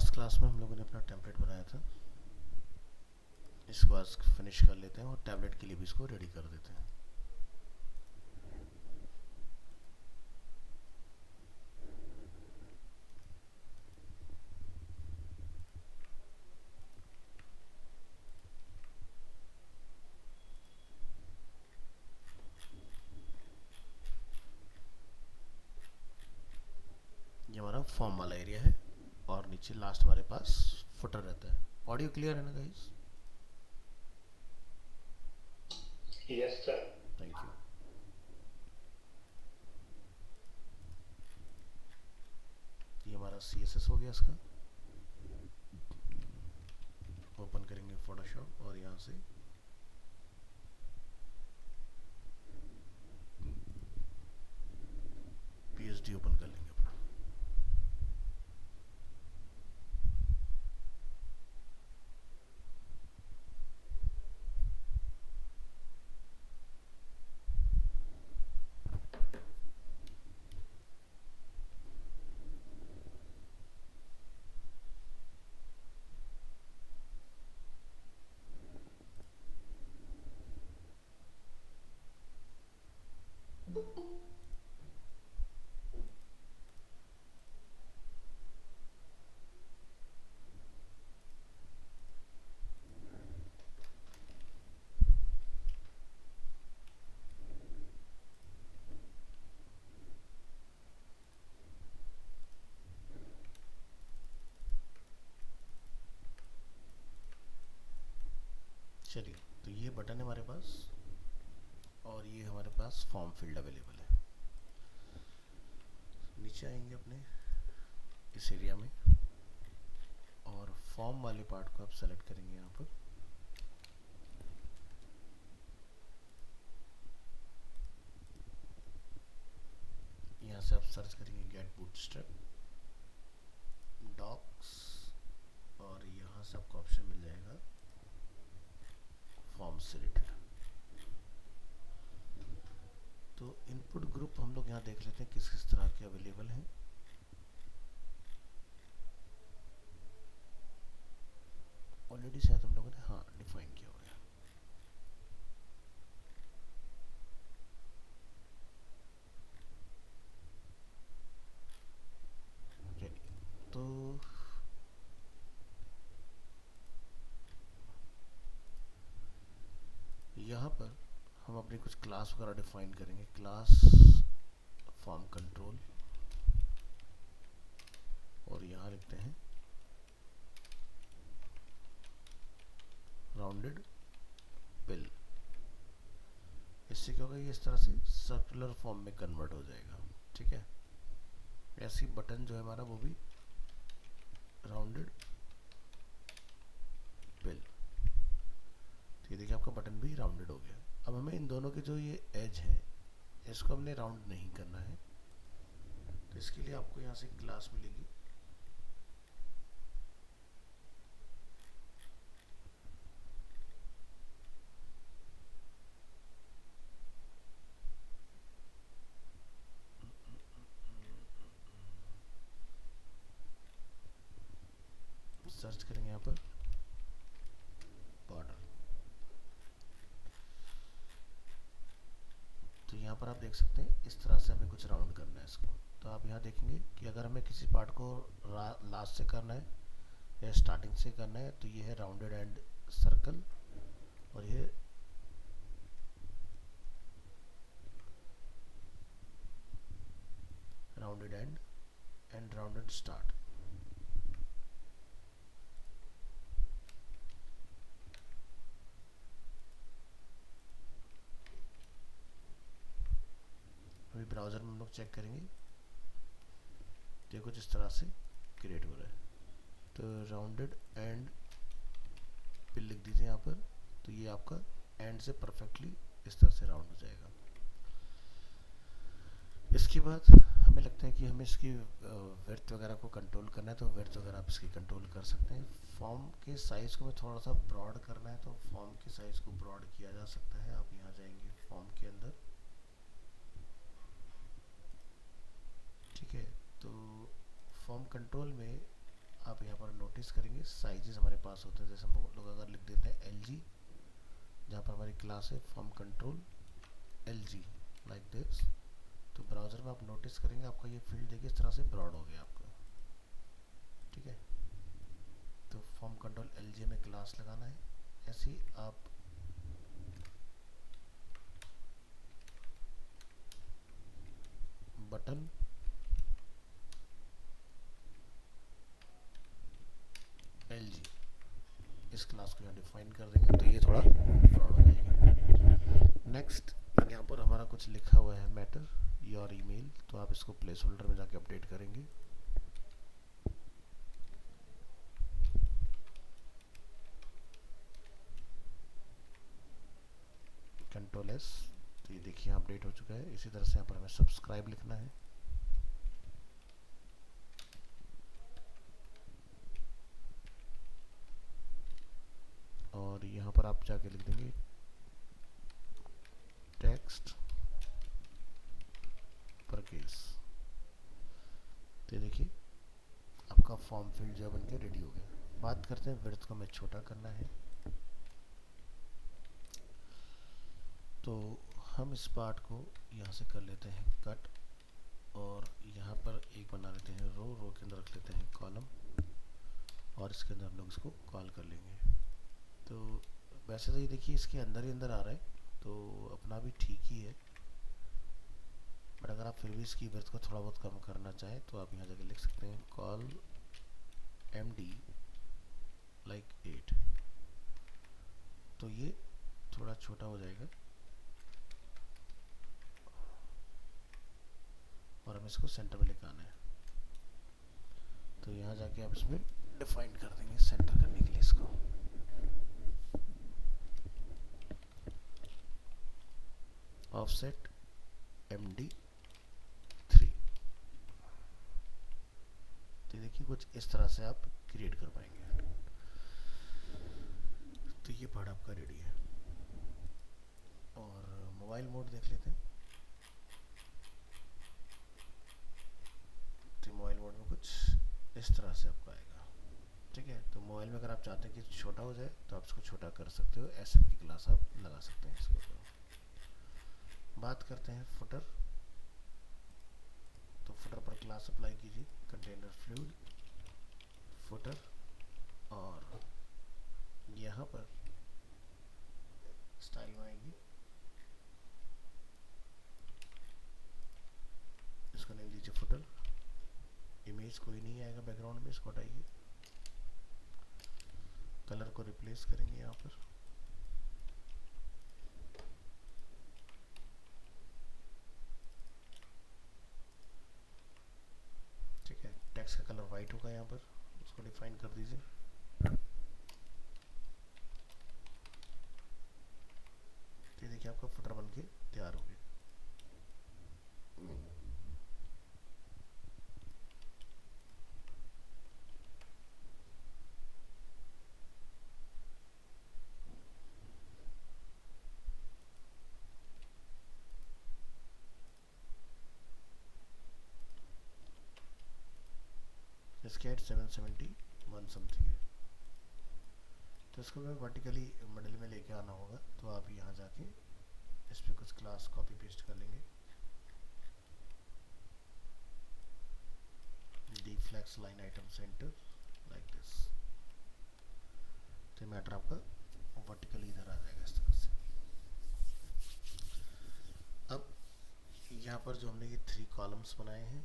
Last class में हम लोगों ने अपना टेम्पलेट बनाया था, इसको आज फिनिश कर लेते हैं और टैबलेट के लिए भी इसको रेडी कर देते हैं। ये हमारा फॉर्म वाला एरिया है और नीचे लास्ट हमारे पास फुटर रहता है। ऑडियो क्लियर है ना guys? Yes sir. Thank you. ये हमारा CSS हो गया इसका। ओपन करेंगे फोटोशॉप और यहाँ से PSD ओपन कर लेंगे अपना। चलिए, तो ये बटन है हमारे पास और ये हमारे पास फॉर्म फील्ड अवेलेबल है। नीचे आएंगे अपने इस एरिया में और फॉर्म वाले पार्ट को आप सेलेक्ट करेंगे। यहाँ पर यहाँ से आप सर्च करेंगे गेट बूटस्ट्रैप डॉक्स और यहाँ से आपको ऑप्शन मिल जाएगा फॉर्म से रिलेटेड। तो इनपुट ग्रुप हम लोग यहाँ देख लेते हैं किस किस तरह के अवेलेबल हैं। ऑलरेडी शायद हम लोगों ने डिफाइन किया हुआ है। तो यहाँ पर हम अपनी कुछ क्लास वगैरह डिफाइन करेंगे। क्लास फॉर्म कंट्रोल और यहाँ लिखते हैं राउंडेड पिल। इससे क्या होगा, ये इस तरह से सर्कुलर फॉर्म में कन्वर्ट हो जाएगा। ठीक है, ऐसी बटन जो है हमारा वो भी राउंडेड पिल। तो ये देखिए आपका बटन भी राउंडेड हो गया। अब हमें इन दोनों के जो ये एज हैं इसको हमने राउंड नहीं करना है, तो इसके लिए आपको यहाँ से क्लास मिलेगी सर्च करेंगे यहाँ पर बॉर्डर। तो यहाँ पर आप देख सकते हैं इस तरह से हमें कुछ राउंड करना है इसको। तो आप यहाँ देखेंगे कि अगर हमें किसी पार्ट को लास्ट से करना है या स्टार्टिंग से करना है तो ये है राउंडेड एंड सर्कल और ये राउंडेड एंड राउंडेड स्टार्ट। अभी ब्राउज़र में हम लोग चेक करेंगे तो ये कुछ इस तरह से क्रिएट हो रहा है। तो राउंडेड एंड पिल लिख दीजिए यहाँ पर, तो ये आपका एंड से परफेक्टली इस तरह से राउंड हो जाएगा। इसके बाद हमें लगता है कि हमें इसकी विड्थ वगैरह को कंट्रोल करना है, तो विड्थ वगैरह आप इसकी कंट्रोल कर सकते हैं। फॉर्म के साइज़ को हमें थोड़ा सा ब्रॉड करना है तो फॉर्म के साइज़ को ब्रॉड किया जा सकता है। आप यहाँ जाएंगे फॉर्म के अंदर, ठीक है, तो फॉर्म कंट्रोल में आप यहाँ पर नोटिस करेंगे साइजेस हमारे पास होते हैं। जैसे हम लोग अगर लिख देते हैं LG, जहाँ पर हमारी क्लास है form control LG like this, तो ब्राउज़र में आप नोटिस करेंगे आपका ये फील्ड देखिए इस तरह से ब्रॉड हो गया आपका। ठीक है, तो फॉर्म कंट्रोल LG में क्लास लगाना है। ऐसे ही आप बटन LG इस क्लास को यहाँ डिफाइन कर देंगे, तो ये थोड़ा ब्रॉड हो जाएगा। नेक्स्ट, यहाँ पर हमारा कुछ लिखा हुआ है मैटर योर ईमेल, तो आप इसको प्लेस होल्डर में जाके अपडेट करेंगे। कंट्रोल S, तो ये देखिए अपडेट हो चुका है। इसी तरह से यहाँ पर हमें सब्सक्राइब लिखना है। और यहाँ पर आप जाके लिख देंगे टेक्स्ट परकेस, तो देखिए आपका फॉर्म फील्ड जो बन के रेडी हो गया। बात करते हैं विड्थ को हमें छोटा करना है, तो हम इस पार्ट को यहाँ से कर लेते हैं कट, और यहाँ पर एक बना लेते हैं रो के अंदर रख लेते हैं कॉलम, और इसके अंदर हम लोग इसको कॉल कर लेंगे। तो वैसे तो ये देखिए इसके अंदर ही अंदर आ रहा है, तो अपना भी ठीक ही है, बट अगर आप फिर भी इसकी विड्थ को थोड़ा बहुत कम करना चाहें तो आप यहाँ जाके लिख सकते हैं कॉल MD लाइक 8, तो ये थोड़ा छोटा हो जाएगा और हमें इसको सेंटर में लेकर आना है। तो यहाँ जाके आप इसमें डिफाइन कर देंगे सेंटर करने के लिए इसको। ऑफसेट MD3, तो देखिए कुछ इस तरह से आप क्रिएट कर पाएंगे। तो ये पार्ट आपका रेडी है। और मोबाइल मोड देख लेते हैं। तो मोबाइल मोड में कुछ इस तरह से आपका आएगा। ठीक है, तो मोबाइल में अगर आप चाहते हैं कि छोटा हो जाए तो आप इसको छोटा कर सकते हो, SF की क्लास आप लगा सकते हैं इसको। तो बात करते हैं फुटर, तो फुटर पर क्लास अप्लाई कीजिए कंटेनर फ्लूइड फुटर, और यहाँ पर स्टाइल में आएगी, इसको नेम दीजिए फुटर। इमेज कोई नहीं आएगा बैकग्राउंड में, इसको हटाइए। कलर को रिप्लेस करेंगे यहाँ पर, ठीक है। टेक्स्ट का कलर वाइट होगा यहाँ पर, उसको डिफाइन कर दीजिए। ये देखिए आपका फुटर बन के तैयार हो गया। इसके हाइट 771 समथिंग है, तो इसको मैं वर्टिकली मिडिल में लेके आना होगा। तो आप यहाँ जाके इस पर कुछ क्लास कॉपी पेस्ट कर लेंगे। D flex line item centre like this, तो मैटर आपका वर्टिकली इधर आ जाएगा इस तरह से। अब यहाँ पर जो हमने ये 3 कॉलम्स बनाए हैं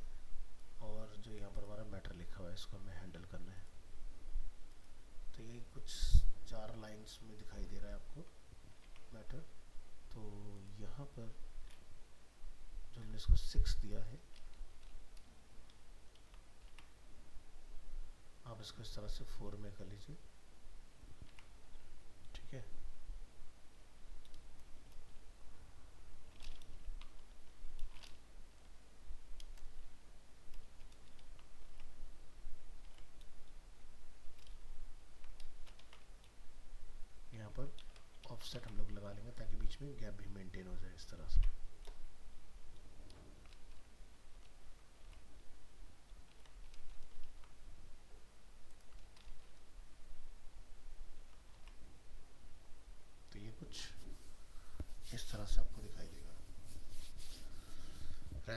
और जो यहाँ पर हमारा मैटर लिखा हुआ है, इसको हमें हैंडल करना है। तो ये कुछ 4 लाइंस में दिखाई दे रहा है आपको मैटर। तो यहाँ पर जो हमने इसको 6 दिया है, आप इसको इस तरह से 4 में कर लीजिए। ठीक है, यहाँ पर ऑफसेट हम लोग लगा लेंगे ताकि बीच में गैप भी मेंटेन हो जाए इस तरह से।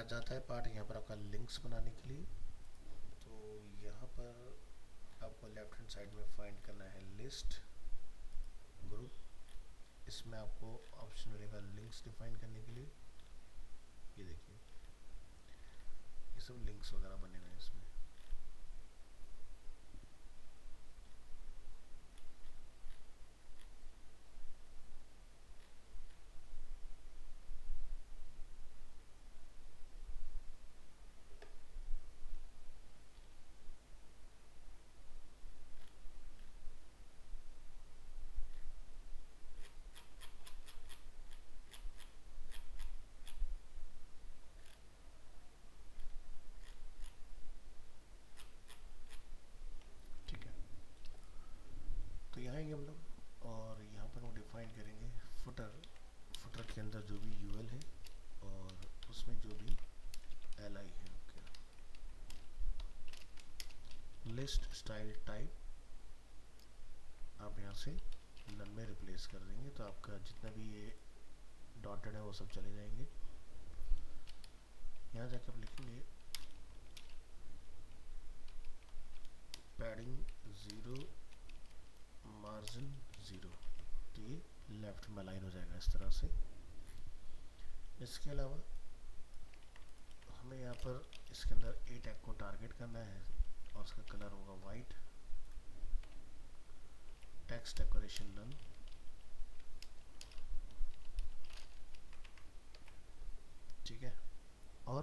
आ जाता है पार्ट यहाँ पर आपका लिंक्स बनाने के लिए। तो यहाँ पर आपको लेफ्ट हैंड साइड में फाइंड करना है लिस्ट ग्रुप। इसमें आपको ऑप्शन मिलेगा लिंक्स डिफाइन करने के लिए। ये देखिए ये सब लिंक्स वगैरह बने हुए हैं इसमें। तो यहाँ आएंगे हम लोग और यहाँ पर वो डिफाइन करेंगे फुटर के अंदर जो भी यूएल है और उसमें जो भी एल आई है। ओके, लिस्ट स्टाइल टाइप आप यहाँ से नन में रिप्लेस कर देंगे तो आपका जितना भी ये डॉटेड है वो सब चले जाएंगे। यहाँ जाकर आप लिखेंगे पैडिंग 0 मार्जिन 0, तो ये लेफ्ट में अलाइन हो जाएगा इस तरह से। इसके अलावा हमें यहाँ पर इसके अंदर ए टैग को टारगेट करना है और उसका कलर होगा वाइट। टेक्स्ट डेकोरेशन नन, ठीक है। और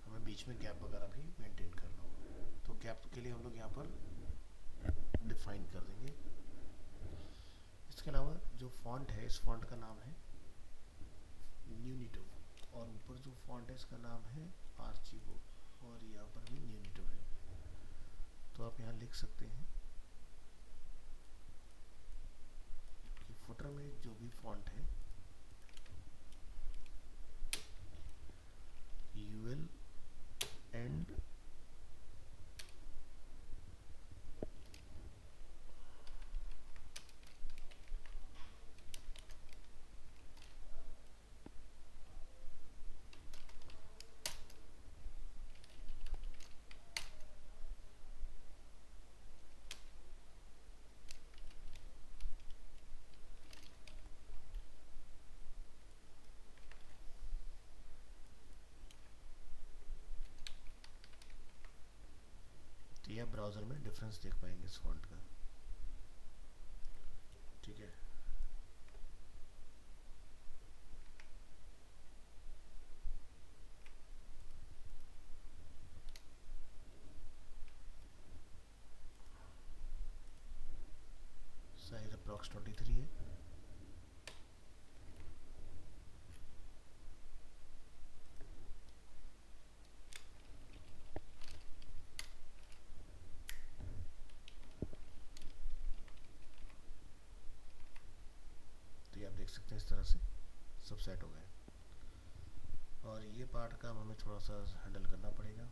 हमें बीच में गैप वगैरह भी मेंटेन करना होगा, तो गैप के लिए हम लोग यहाँ पर डिफाइन कर देंगे। इसके अलावा जो फॉन्ट है, इस फॉन्ट का नाम है न्यूनिटो और ऊपर जो फॉन्ट है इसका नाम है आर्चिवो और यहाँ पर भी न्यूनिटो है। तो आप यहाँ लिख सकते हैं कि फुटर में जो भी फॉन्ट है यूएल एंड या ब्राउज़र में डिफरेंस देख पाएंगे इस फॉन्ट का, ठीक है। साइज अप्रॉक्स 23 है। आप देख सकते हैं इस तरह से सब सेट हो गए और ये पार्ट का हमें थोड़ा सा हैंडल करना पड़ेगा।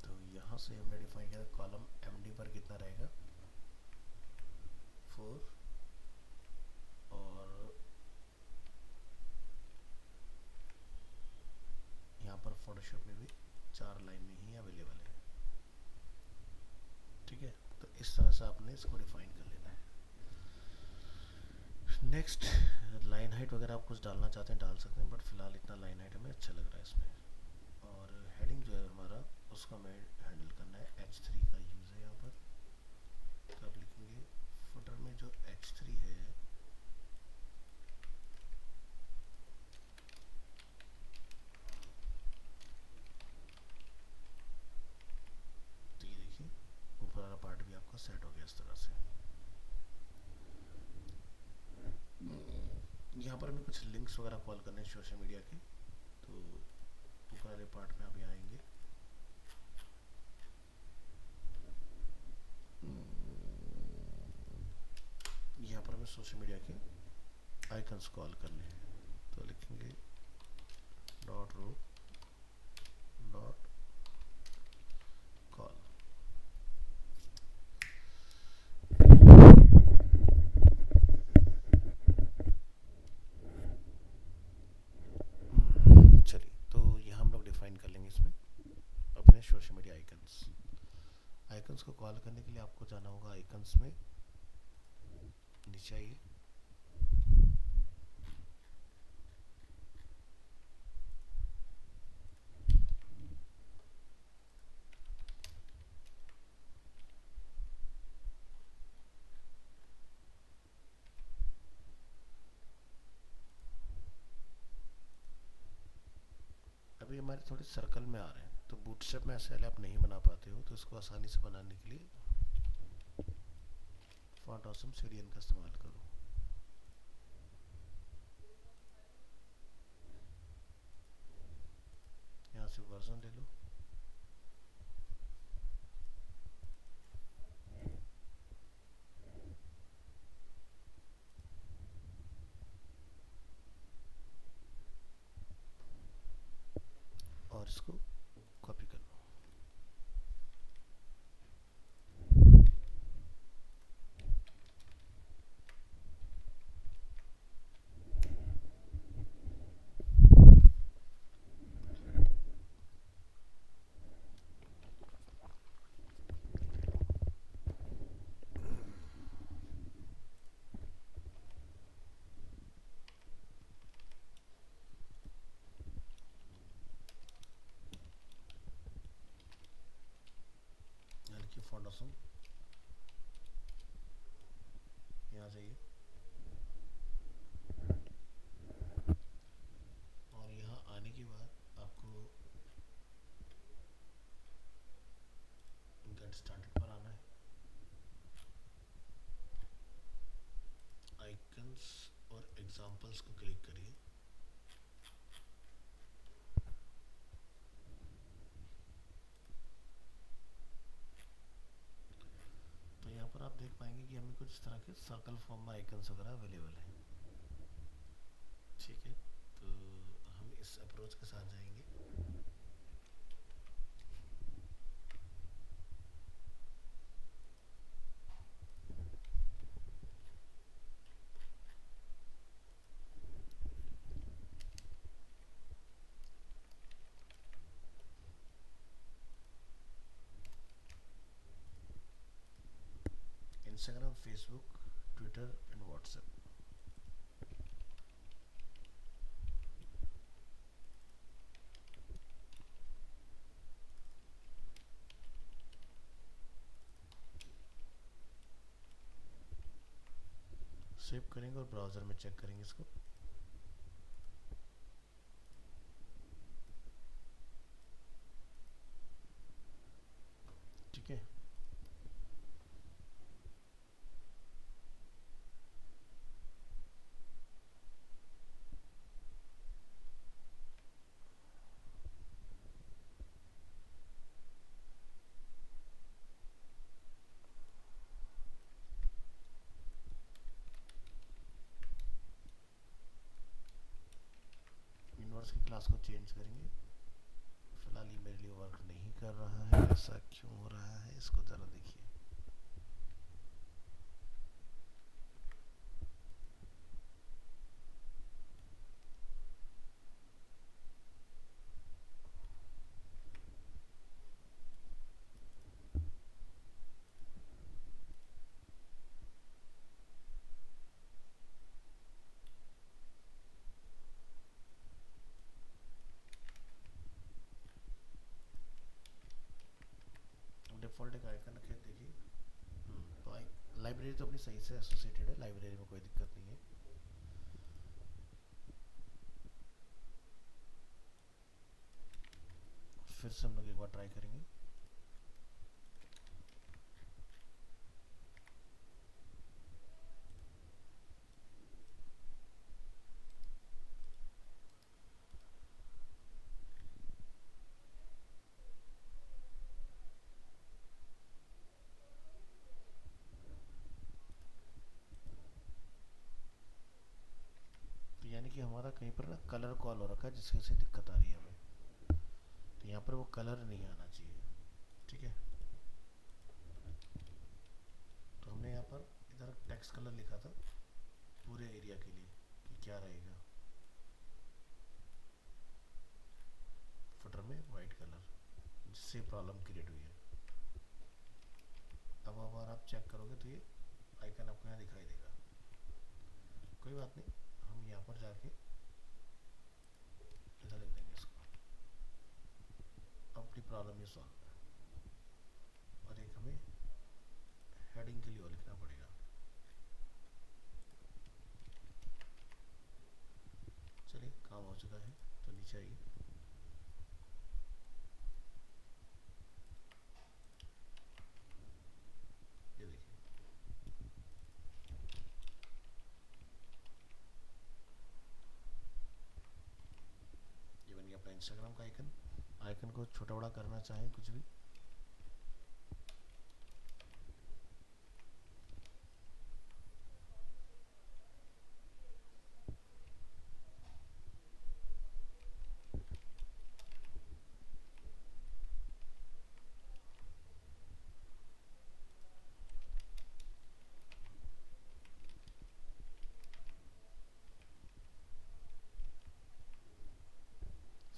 तो यहाँ से हमने डिफाइन किया कॉलम एमडी पर कितना रहेगा 4 और यहाँ पर फोटोशॉप में भी 4 लाइन में ही अवेलेबल है, ठीक है। तो इस तरह से आपने इसको डिफाइन कर लेना है। नेक्स्ट लाइन हाइट वगैरह आप कुछ डालना चाहते हैं डाल सकते हैं, बट फिलहाल इतना लाइन हाइट हमें अच्छा लग रहा है इसमें। और हेडिंग जो है हमारा उसका हमें हैंडल करना है H3 का यूज़ है यहाँ पर। तो आप लिखेंगे फुटर में जो H3 है तो ये देखिए ऊपर वाला पार्ट भी आपका सेट हो गया इस तरह से। यहाँ पर हमें कुछ लिंक्स वगैरह कॉल करने हैं सोशल मीडिया के, तो ऊपर वाले पार्ट में आप यहाँ आएंगे। यहाँ पर हमें सोशल मीडिया के आइकन्स कॉल करने हैं, तो लिखेंगे dot row dot call. Call करने के लिए आपको जाना होगा आइकन्स में, नीचे आइए, अभी हमारे थोड़े सर्कल में आ रहे हैं, तो बूटस्ट्रैप में ऐसे आप नहीं बना पाते हो, तो इसको आसानी से बनाने के लिए फॉन्ट ऑसम सीडीएन का इस्तेमाल करो। यहाँ से वर्जन ले लो, और इसको कॉपी कर लो। यहाँ लिखिए फॉन्ट ऑसम, यहाँ जाइए और यहाँ आने के बाद आपको गेट स्टार्टेड पर आना है, आइकन्स और एग्जाम्पल्स को क्लिक करिए। तो यहाँ पर आप देख पाएंगे कि हमें कुछ इस तरह के सर्कल फॉर्म में आइकन्स वगैरह अवेलेबल हैं। ठीक है, तो हम इस अप्रोच के साथ जाएंगे। Instagram, Facebook, Twitter and WhatsApp. Save करेंगे और ब्राउज़र में चेक करेंगे इसको। ठीक है, यूनिवर्स की क्लास को चेंज करेंगे। फिलहाल ये मेरे लिए वर्क नहीं कर रहा है, ऐसा क्यों हो रहा है, इसको ज़रा देखिए। डिफ़ॉल्ट एक आइकन रखे, देखिए। तो लाइब्रेरी तो अपनी सही से एसोसिएटेड है, लाइब्रेरी में कोई दिक्कत नहीं है। फिर से हम लोग एक बार ट्राई करेंगे। तो यानी कि हमारा कहीं पर ना कलर कॉल हो रखा है, जिसकी वजह से दिक्कत आ रही है हमें। तो यहाँ पर वो कलर नहीं आना चाहिए। ठीक है, तो हमने यहाँ पर इधर टेक्स्ट कलर लिखा था पूरे एरिया के लिए कि क्या रहेगा, फुटर में वाइट कलर, जिससे प्रॉब्लम क्रिएट हुई है। अब अगर आप चेक करोगे तो ये आइकन आपको यहाँ दिखाई देगा। कोई बात नहीं, हम यहाँ पर जाके इधर लिख देंगे इसको, अपनी प्रॉब्लम ये सॉल्व है। और एक हमें हेडिंग के लिए और लिखना पड़ेगा। चलिए काम हो चुका है, तो नीचे आइए। ये देखिए, ये बन गया अपना इंस्टाग्राम का आइकन। आइकन को छोटा बड़ा करना चाहें कुछ भी,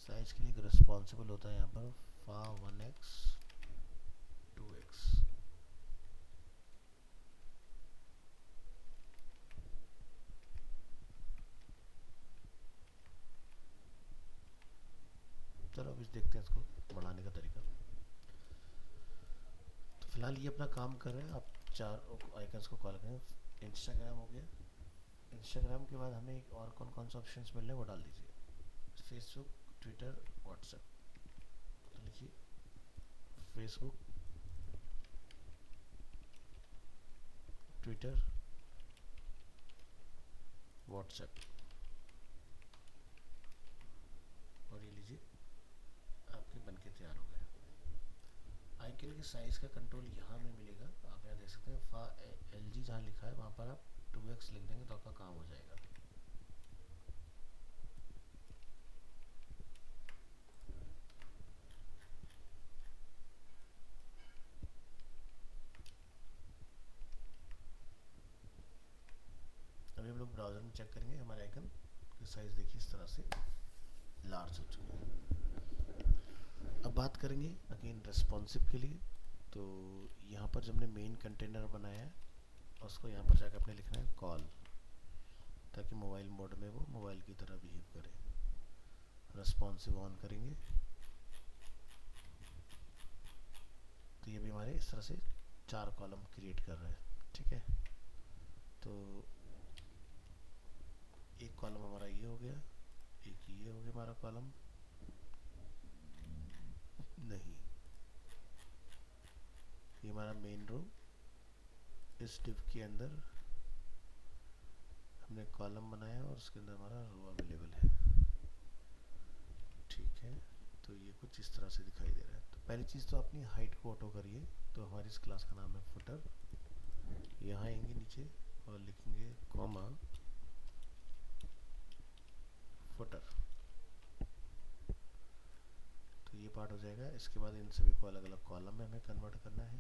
साइज के लिए रिस्पॉन्सिबल होता है यहाँ पर फा 1x 2x। चलो अभी देखते हैं इसको बढ़ाने का तरीका। तो फिलहाल ये अपना काम कर रहे हैं, आप चार आइकन्स को कॉल करें। इंस्टाग्राम हो गया, इंस्टाग्राम के बाद हमें और कौन कौन से ऑप्शंस मिल रहे हैं वो डाल दीजिए। Facebook, Twitter, WhatsApp. तो लिखिए फेसबुक, ट्विटर, व्हाट्सएप। और ये लीजिए आपके बनके तैयार हो गए। आइकन के साइज़ का कंट्रोल यहाँ में मिलेगा, आप यहाँ देख सकते हैं फा LG जहाँ लिखा है वहाँ पर आप 2x लिख देंगे तो आपका काम हो जाएगा। अभी हम लोग ब्राउज़र में चेक करेंगे, हमारे आइकन की साइज़ देखिए इस तरह से लार्ज हो चुके हैं। अब बात करेंगे अगेन रेस्पॉन्सिव के लिए। तो यहाँ पर जब हमने मेन कंटेनर बनाया है, उसको यहाँ पर जाकर अपने लिखना है कॉल, ताकि मोबाइल मोड में वो मोबाइल की तरह बिहेव करे। रेस्पॉन्सिव ऑन करेंगे तो ये भी हमारे इस तरह से 4 कॉलम क्रिएट कर रहा है। ठीक है, तो एक कॉलम हमारा ये हो गया, एक ये हो गया हमारा कॉलम। नहीं, ये हमारा मेन रो, इस डिव के अंदर हमने कॉलम बनाया और उसके अंदर हमारा रो अवेलेबल है। ठीक है, तो ये कुछ इस तरह से दिखाई दे रहा है। तो पहली चीज़ तो अपनी हाइट को ऑटो करिए। तो हमारी इस क्लास का नाम है फुटर। यहाँ आएंगे नीचे और लिखेंगे कॉमा फुटर, तो ये पार्ट हो जाएगा। इसके बाद इन सभी को अलग अलग कॉलम में हमें कन्वर्ट करना है।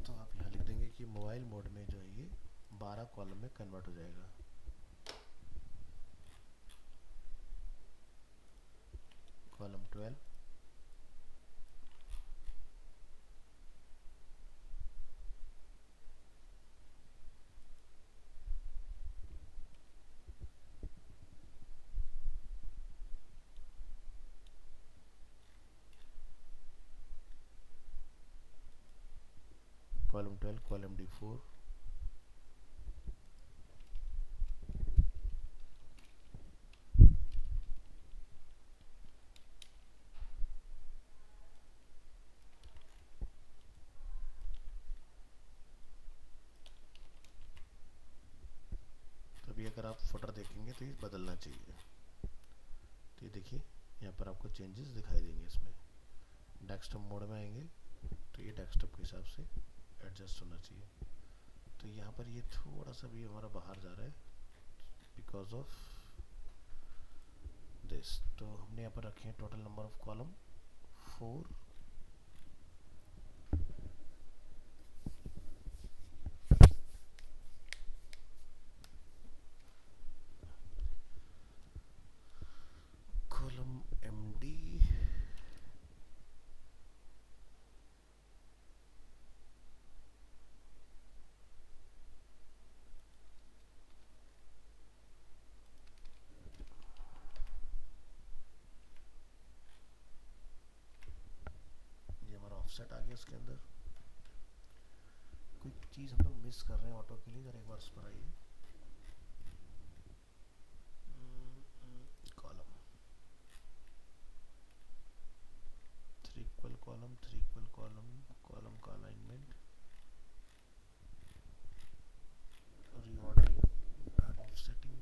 तो आप यहाँ लिख देंगे कि मोबाइल मोड में जो है ये 12 कॉलम में कन्वर्ट हो जाएगा। कॉलम 12, कॉलम 12, कॉलम D4, तो अभी अगर आप फुटर देखेंगे तो ये बदलना चाहिए। तो ये देखिए यहाँ पर आपको चेंजेस दिखाई देंगे। इसमें डेस्कटॉप मोड में आएंगे तो ये डेस्कटॉप के हिसाब से एडजस्ट होना चाहिए। तो यहाँ पर ये थोड़ा सा भी हमारा बाहर जा रहा है बिकॉज ऑफ दिस। तो हमने यहाँ पर रखे हैं total number of column 4। Column MD जाएगा इसके अंदर। कोई चीज़ हम लोग मिस कर रहे हैं ऑटो के लिए, जरा एक बार उस पर आइए। Column 3 equal column, 3 equal column, column का अलाइनमेंट, रीऑर्डरिंग, ऑफसेटिंग।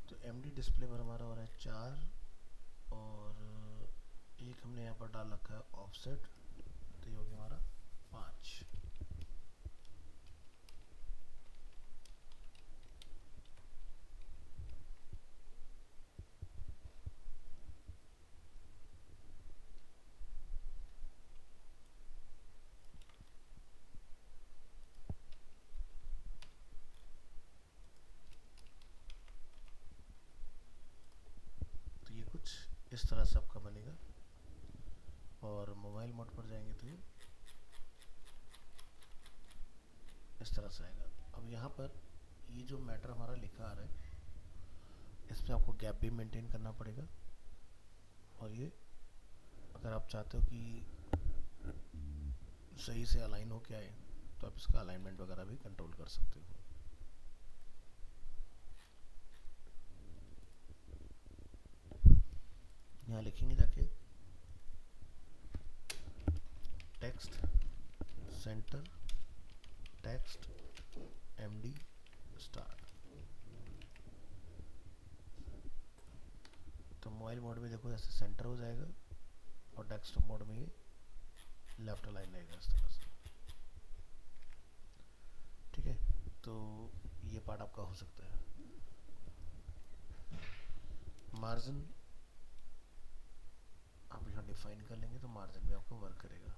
तो एमडी डिस्प्ले पर हमारा हो रहा है 4, और एक हमने यहाँ पर डाल रखा है ऑफसेट, तो ये हो गया हमारा 5। तो ये कुछ इस तरह से आपका बनेगा, और मोबाइल मोड पर जाएंगे तो ये इस तरह से आएगा। अब यहाँ पर ये जो मैटर हमारा लिखा आ रहा है, इसमें आपको गैप भी मेंटेन करना पड़ेगा, और ये अगर आप चाहते हो कि सही से अलाइन हो के आए, तो आप इसका अलाइनमेंट वगैरह भी कंट्रोल कर सकते हो। यहाँ लिखेंगे जाके text centre text MD start. तो मोबाइल मोड में देखो ऐसे सेंटर हो जाएगा, और डेस्कटॉप मोड में ये लेफ्ट अलाइन रहेगा इस तरह से। ठीक है, तो ये पार्ट आपका हो सकता है। मार्जिन आप यहाँ डिफाइन कर लेंगे तो मार्जिन भी आपको वर्क करेगा।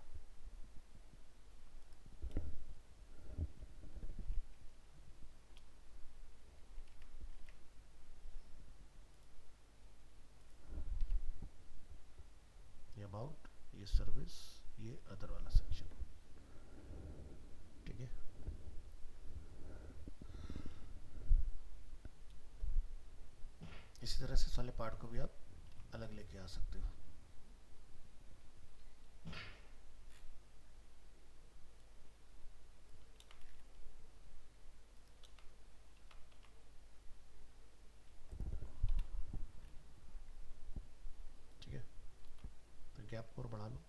ये अबाउट, ये सर्विस, ये अदर वाला सेक्शन। ठीक है, इसी तरह से सारे पार्ट को भी आप अलग लेके आ सकते हो। ठीक है, तो गैप को और बढ़ा लो,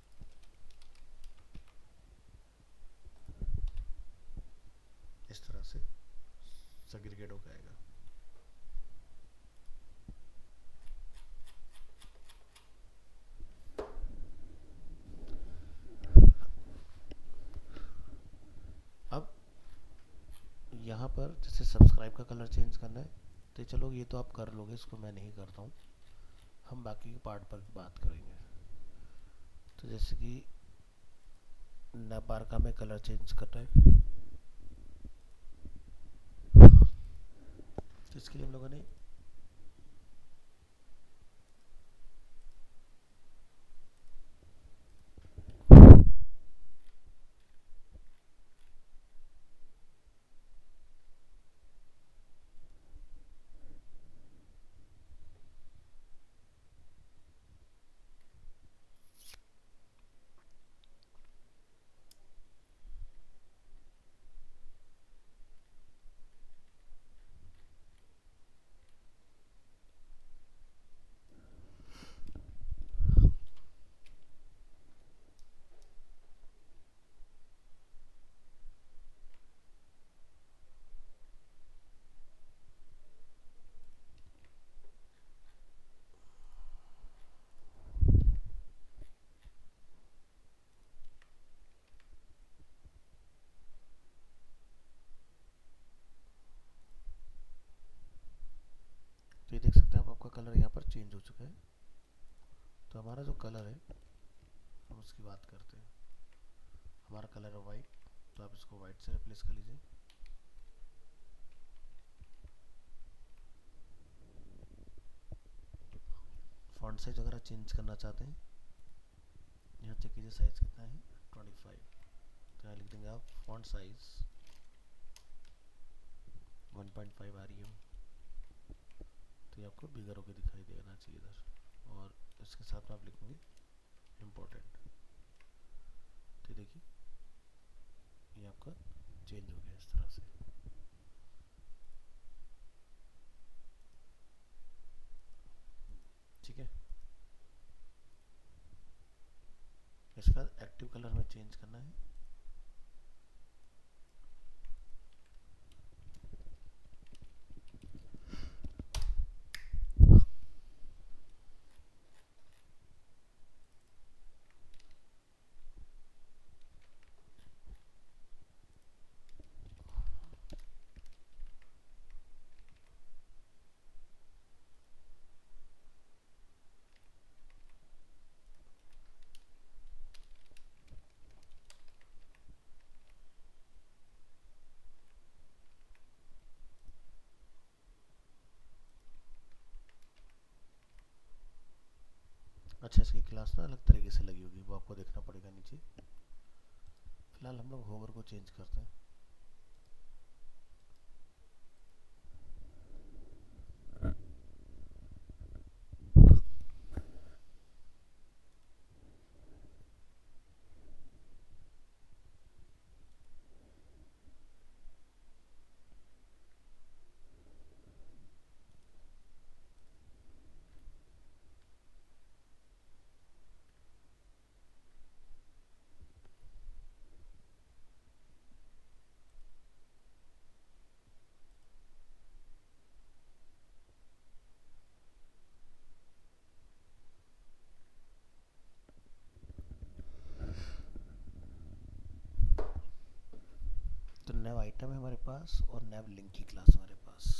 इस तरह से सेग्रीगेट होकर आएगा। अब यहाँ पर जैसे सब्सक्राइब का कलर चेंज करना है, तो चलो ये तो आप कर लोगे, इसको मैं नहीं करता हूँ, हम बाकी के पार्ट पर बात करेंगे। तो जैसे कि नैप बार का में कलर चेंज करना है, तो इसके लिए हम लोगों ने कलर यहाँ पर चेंज हो चुका है। तो हमारा जो कलर है हम उसकी बात करते हैं। हमारा कलर है वाइट, तो आप इसको वाइट से रिप्लेस कर लीजिए। फॉन्ट साइज अगर आप चेंज करना चाहते हैं, यहाँ चेक कीजिए साइज कितना है, 25। तो यहाँ लिख देंगे आप फॉन्ट साइज 1.5 आ रही है, तो ये आपको बिगर होकर दिखाई देना चाहिए इधर। और इसके साथ में आप लिखेंगे इम्पोर्टेंट। तो देखिए ये आपका चेंज हो गया इस तरह से। ठीक है, इसके बाद एक्टिव कलर में चेंज करना है। अच्छा, इसकी क्लास ना अलग तरीके से लगी होगी, वो आपको देखना पड़ेगा नीचे। फिलहाल हम लोग होवर को चेंज करते हैं। तो नैव आइटम है हमारे पास और नैव लिंक की क्लास हमारे पास।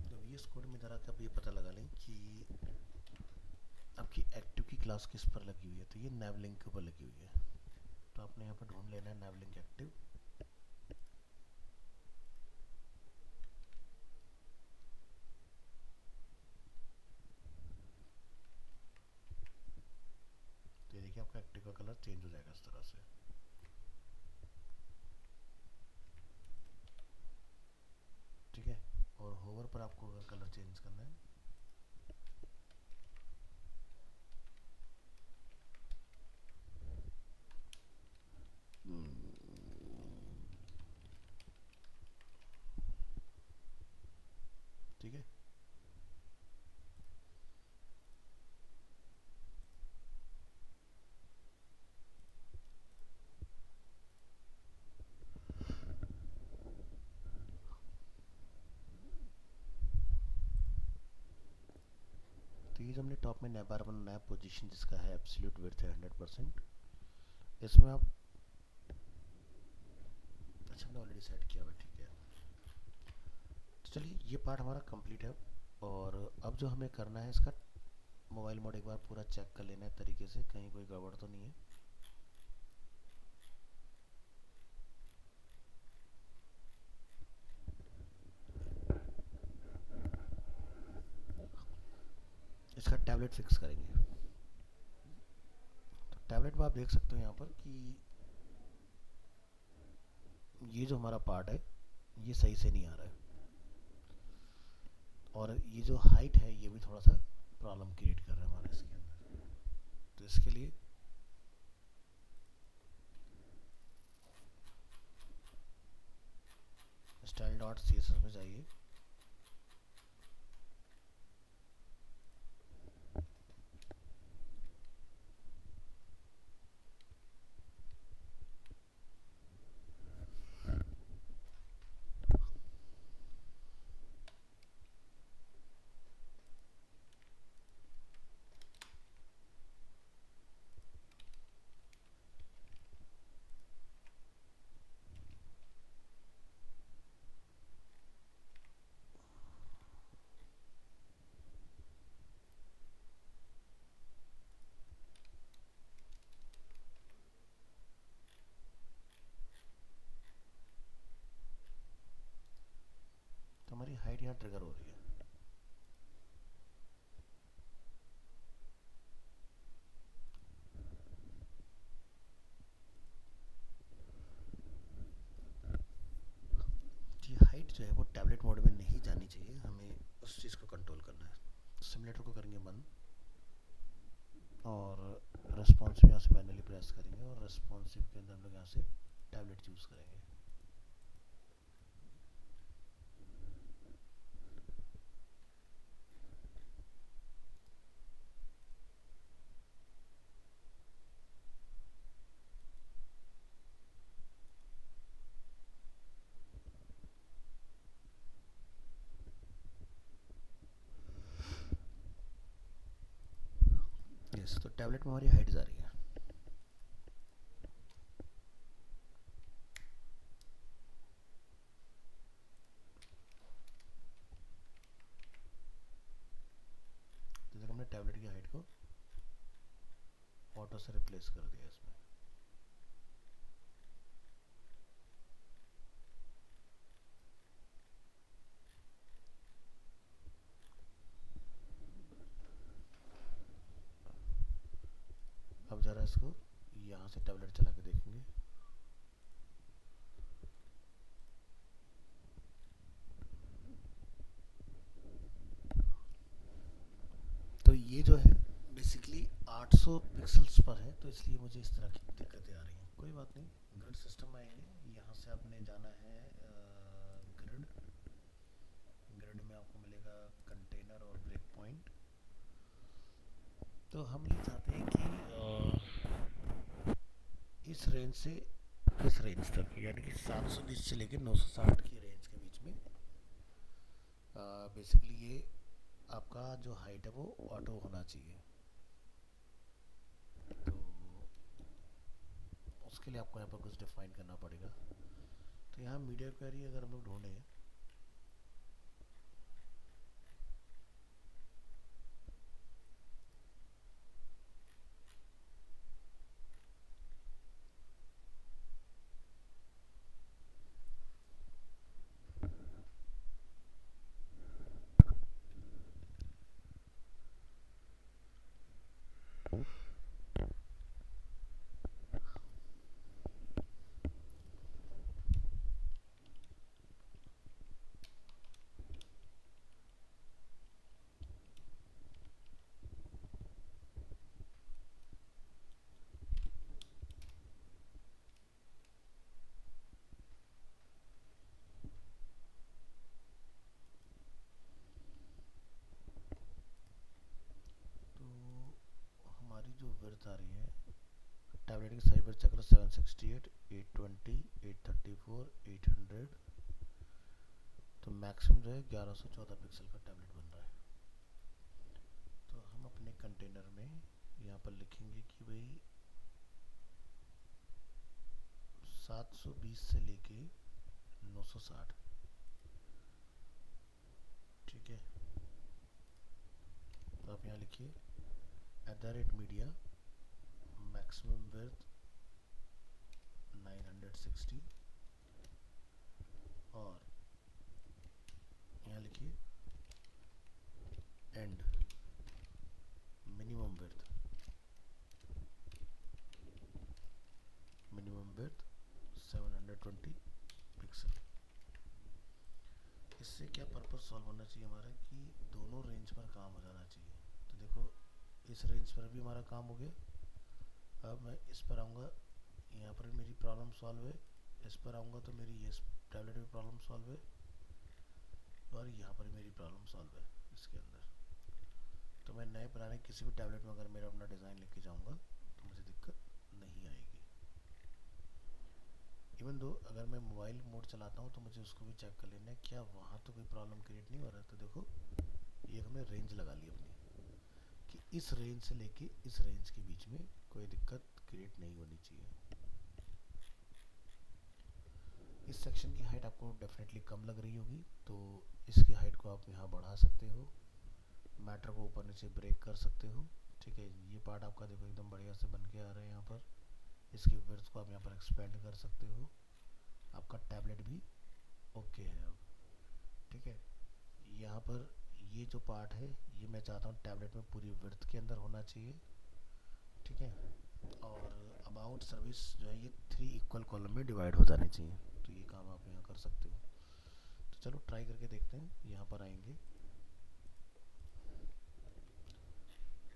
तो VS कोड में जरा आप ये पता लगा लें कि आपकी एक्टिव की क्लास किस पर लगी हुई है। तो ये नैव लिंक के ऊपर लगी हुई है, तो आपने यहाँ पर ढूंढ लेना है नैव लिंक एक्टिव। तो ये देखिए आपका एक्टिव का कलर चेंज हो जाएगा इस तरह से। ठीक है, और होवर पर आपको अगर कलर चेंज करना है, ठीक है, तो ये जो हमने टॉप में नैव बार बना नैव पोजीशन जिसका है एब्सोल्यूट विड्थ है 100%, इसमें आप, अच्छा हमने ऑलरेडी सेट किया हुआ है, ठीक है। तो चलिए ये पार्ट हमारा कंप्लीट है। और अब जो हमें करना है, इसका मोबाइल मोड एक बार पूरा चेक कर लेना है तरीके से, कहीं कोई गड़बड़ तो नहीं है। इसका टैबलेट फिक्स करेंगे। तो टैबलेट में आप देख सकते हो यहाँ पर कि ये जो हमारा पार्ट है ये सही से नहीं आ रहा है, और ये जो हाइट है ये भी थोड़ा सा प्रॉब्लम क्रिएट कर रहा है हमारे इसके अंदर। तो इसके लिए स्टाइल डॉट CSS में जाइए, ट्रिगर हो रही है। जी हाइट जो है वो टैबलेट मोड में नहीं जानी चाहिए, हमें उस चीज़ को कंट्रोल करना है। सिमुलेटर को करेंगे बंद और रेस्पॉन्सिव यहाँ से मैनुअली प्रेस करेंगे और रेस्पॉन्सिव के अंदर हम लोग यहाँ से टैबलेट चूज़ करेंगे। यस, तो टैबलेट में हमारी हाइट जा रही है। जैसे हमने टैबलेट की हाइट को ऑटो से रिप्लेस कर दिया इसमें। अब ज़रा इसको यहाँ से टैबलेट चला के देखेंगे। तो ये जो है बेसिकली 800 पिक्सल्स पर है, तो इसलिए मुझे इस तरह की दिक्कतें आ रही हैं। कोई बात नहीं, ग्रिड सिस्टम आएंगे, यहाँ से आपने जाना है ग्रिड। ग्रिड में आपको मिलेगा कंटेनर और ब्रेक पॉइंट। तो हम ये चाहते हैं कि इस रेंज से इस रेंज तक, यानी कि 720 से लेकर 960 की रेंज के बीच में बेसिकली ये आपका जो हाइट है वो ऑटो होना चाहिए। तो उसके लिए आपको यहाँ पर कुछ डिफाइन करना पड़ेगा। तो यहाँ मीडिया क्वेरी अगर हम लोग ढूंढें, तो हमारी जो विड्थ आ रही है टैबलेट की साइबर चक्र 768, 820, 834, 800, तो मैक्सिमम जो है 1114 पिक्सल का टैबलेट बन रहा है। तो हम अपने कंटेनर में यहाँ पर लिखेंगे कि भाई 720 से लेके 960, ठीक है। तो आप यहाँ लिखिए @media मैक्सिमम विड्थ 960 और यहाँ लिखिए एंड मिनिमम विड्थ 720 पिक्सल। इससे क्या पर्पस सॉल्व होना चाहिए हमारा कि दोनों रेंज पर काम हो जाना चाहिए। तो देखो इस रेंज पर भी हमारा काम हो गया। अब मैं इस पर आऊँगा, यहाँ पर भी मेरी प्रॉब्लम सॉल्व है। इस पर आऊँगा तो मेरी ये टैबलेट में प्रॉब्लम सॉल्व है और यहाँ पर मेरी प्रॉब्लम सॉल्व है इसके अंदर। तो मैं नए पुराने किसी भी टैबलेट में अगर मेरा अपना डिज़ाइन लेके जाऊँगा तो मुझे दिक्कत नहीं आएगी। इवन दो अगर मैं मोबाइल मोड चलाता हूँ तो मुझे उसको भी चेक कर लेना है क्या वहाँ तो कोई प्रॉब्लम क्रिएट नहीं हो रहा है। तो देखो ये हमने रेंज लगा ली अपनी कि इस रेंज से लेके इस रेंज के बीच में कोई दिक्कत क्रिएट नहीं होनी चाहिए। इस सेक्शन की हाइट आपको डेफिनेटली कम लग रही होगी, तो इसकी हाइट को आप यहाँ बढ़ा सकते हो, मैटर को ऊपर नीचे ब्रेक कर सकते हो, ठीक है। ये पार्ट आपका देखो एकदम बढ़िया से बन के आ रहा है यहाँ पर। इसकी विड्थ को आप यहाँ पर एक्सपेंड कर सकते हो। आपका टैबलेट भी ओके है अब, ठीक है। यहाँ पर ये जो पार्ट है ये मैं चाहता हूँ टैबलेट में पूरी विड्थ के अंदर होना चाहिए, ठीक है। और अबाउट सर्विस जो है ये 3 इक्वल कॉलम में डिवाइड हो जानी चाहिए। तो ये काम आप यहाँ कर सकते हो। तो चलो ट्राई करके देखते हैं। यहाँ पर आएंगे,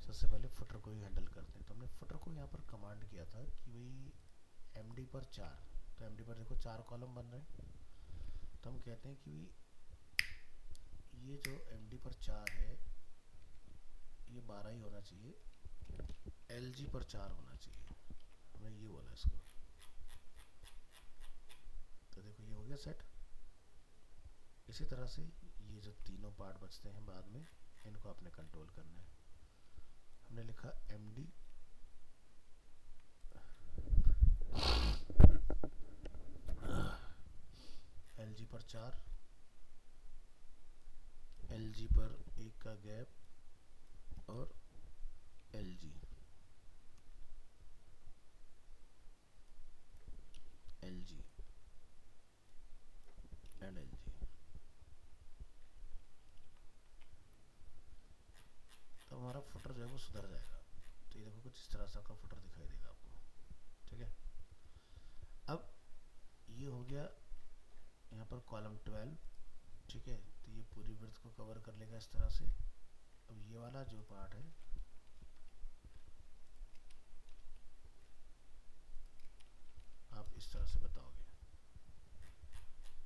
सबसे पहले फुटर को ही हैंडल करते हैं। तो हमने फुटर को यहाँ पर कमांड किया था कि भाई एमडी पर 4, तो एमडी पर देखो 4 कॉलम बन रहे हैं। तो हम कहते हैं कि भाई ये जो एमडी पर 4 है ये 12 ही होना चाहिए, एलजी पर 4 होना चाहिए। हमने ये बोला इसको। तो देखो ये हो गया सेट। इसी तरह से ये जो तीनों पार्ट बचते हैं बाद में, इनको आपने कंट्रोल करना है। हमने लिखा एमडी एलजी पर 4, एलजी पर 1 का गैप और एलजी एलजी एंड एलजी। तो हमारा फुटर जो है वो सुधर जाएगा। तो ये देखो कुछ इस तरह से आपका फुटर दिखाई देगा आपको, ठीक है। अब ये हो गया यहाँ पर कॉलम 12, ठीक है। तो ये पूरी विड्थ को कवर कर लेगा इस तरह से। अब ये वाला जो पार्ट है आप इस तरह से बताओगे।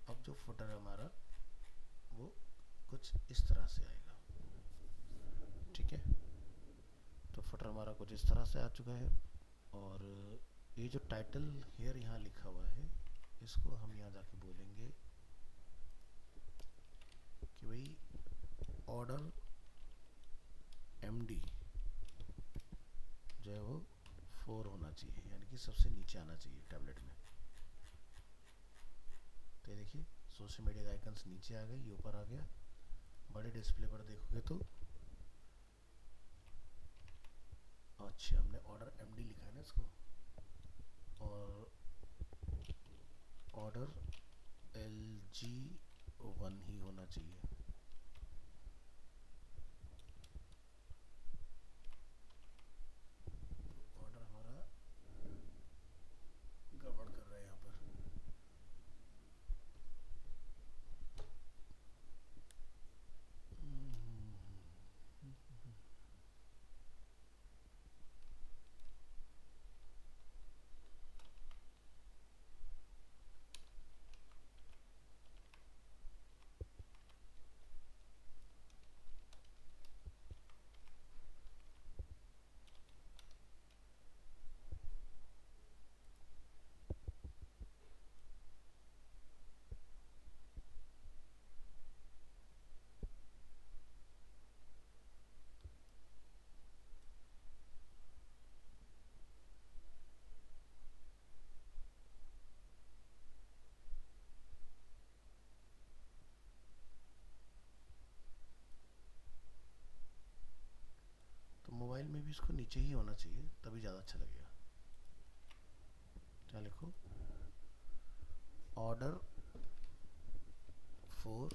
अब जो फुटर है हमारा वो कुछ इस तरह से आएगा, ठीक है। तो फुटर हमारा कुछ इस तरह से आ चुका है। और ये जो टाइटल हेयर यहाँ लिखा हुआ है इसको हम यहाँ जाके बोलेंगे कि भाई ऑर्डर एमडी जो है वो 4 होना चाहिए, यानी कि सबसे नीचे आना चाहिए टैबलेट में। तो देखिए सोशल मीडिया का आइकन्स नीचे आ गए, ये ऊपर आ गया। बड़े डिस्प्ले पर देखोगे तो अच्छा हमने ऑर्डर एमडी लिखा है ना इसको, और ऑर्डर LG1 ही होना चाहिए। ऑर्डर हमारा गड़बड़ कर रहा है यहाँ पर। तो मोबाइल में भी इसको नीचे ही होना चाहिए, तभी ज़्यादा अच्छा लगेगा। क्या लिखो, ऑर्डर 4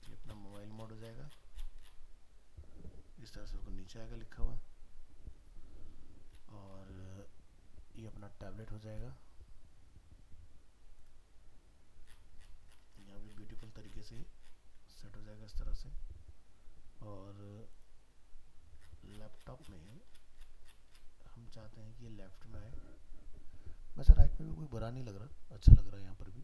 ये अपना मोबाइल मोड हो जाएगा। इस तरह से उसको नीचे आएगा लिखा हुआ, और ये अपना टैबलेट हो जाएगा। यहाँ भी ब्यूटीफुल तरीके से सेट हो जाएगा इस तरह से। और लैपटॉप में हम चाहते हैं कि ये लेफ्ट में आए। वैसे राइट में भी कोई बुरा नहीं लग रहा, अच्छा लग रहा है यहाँ पर भी।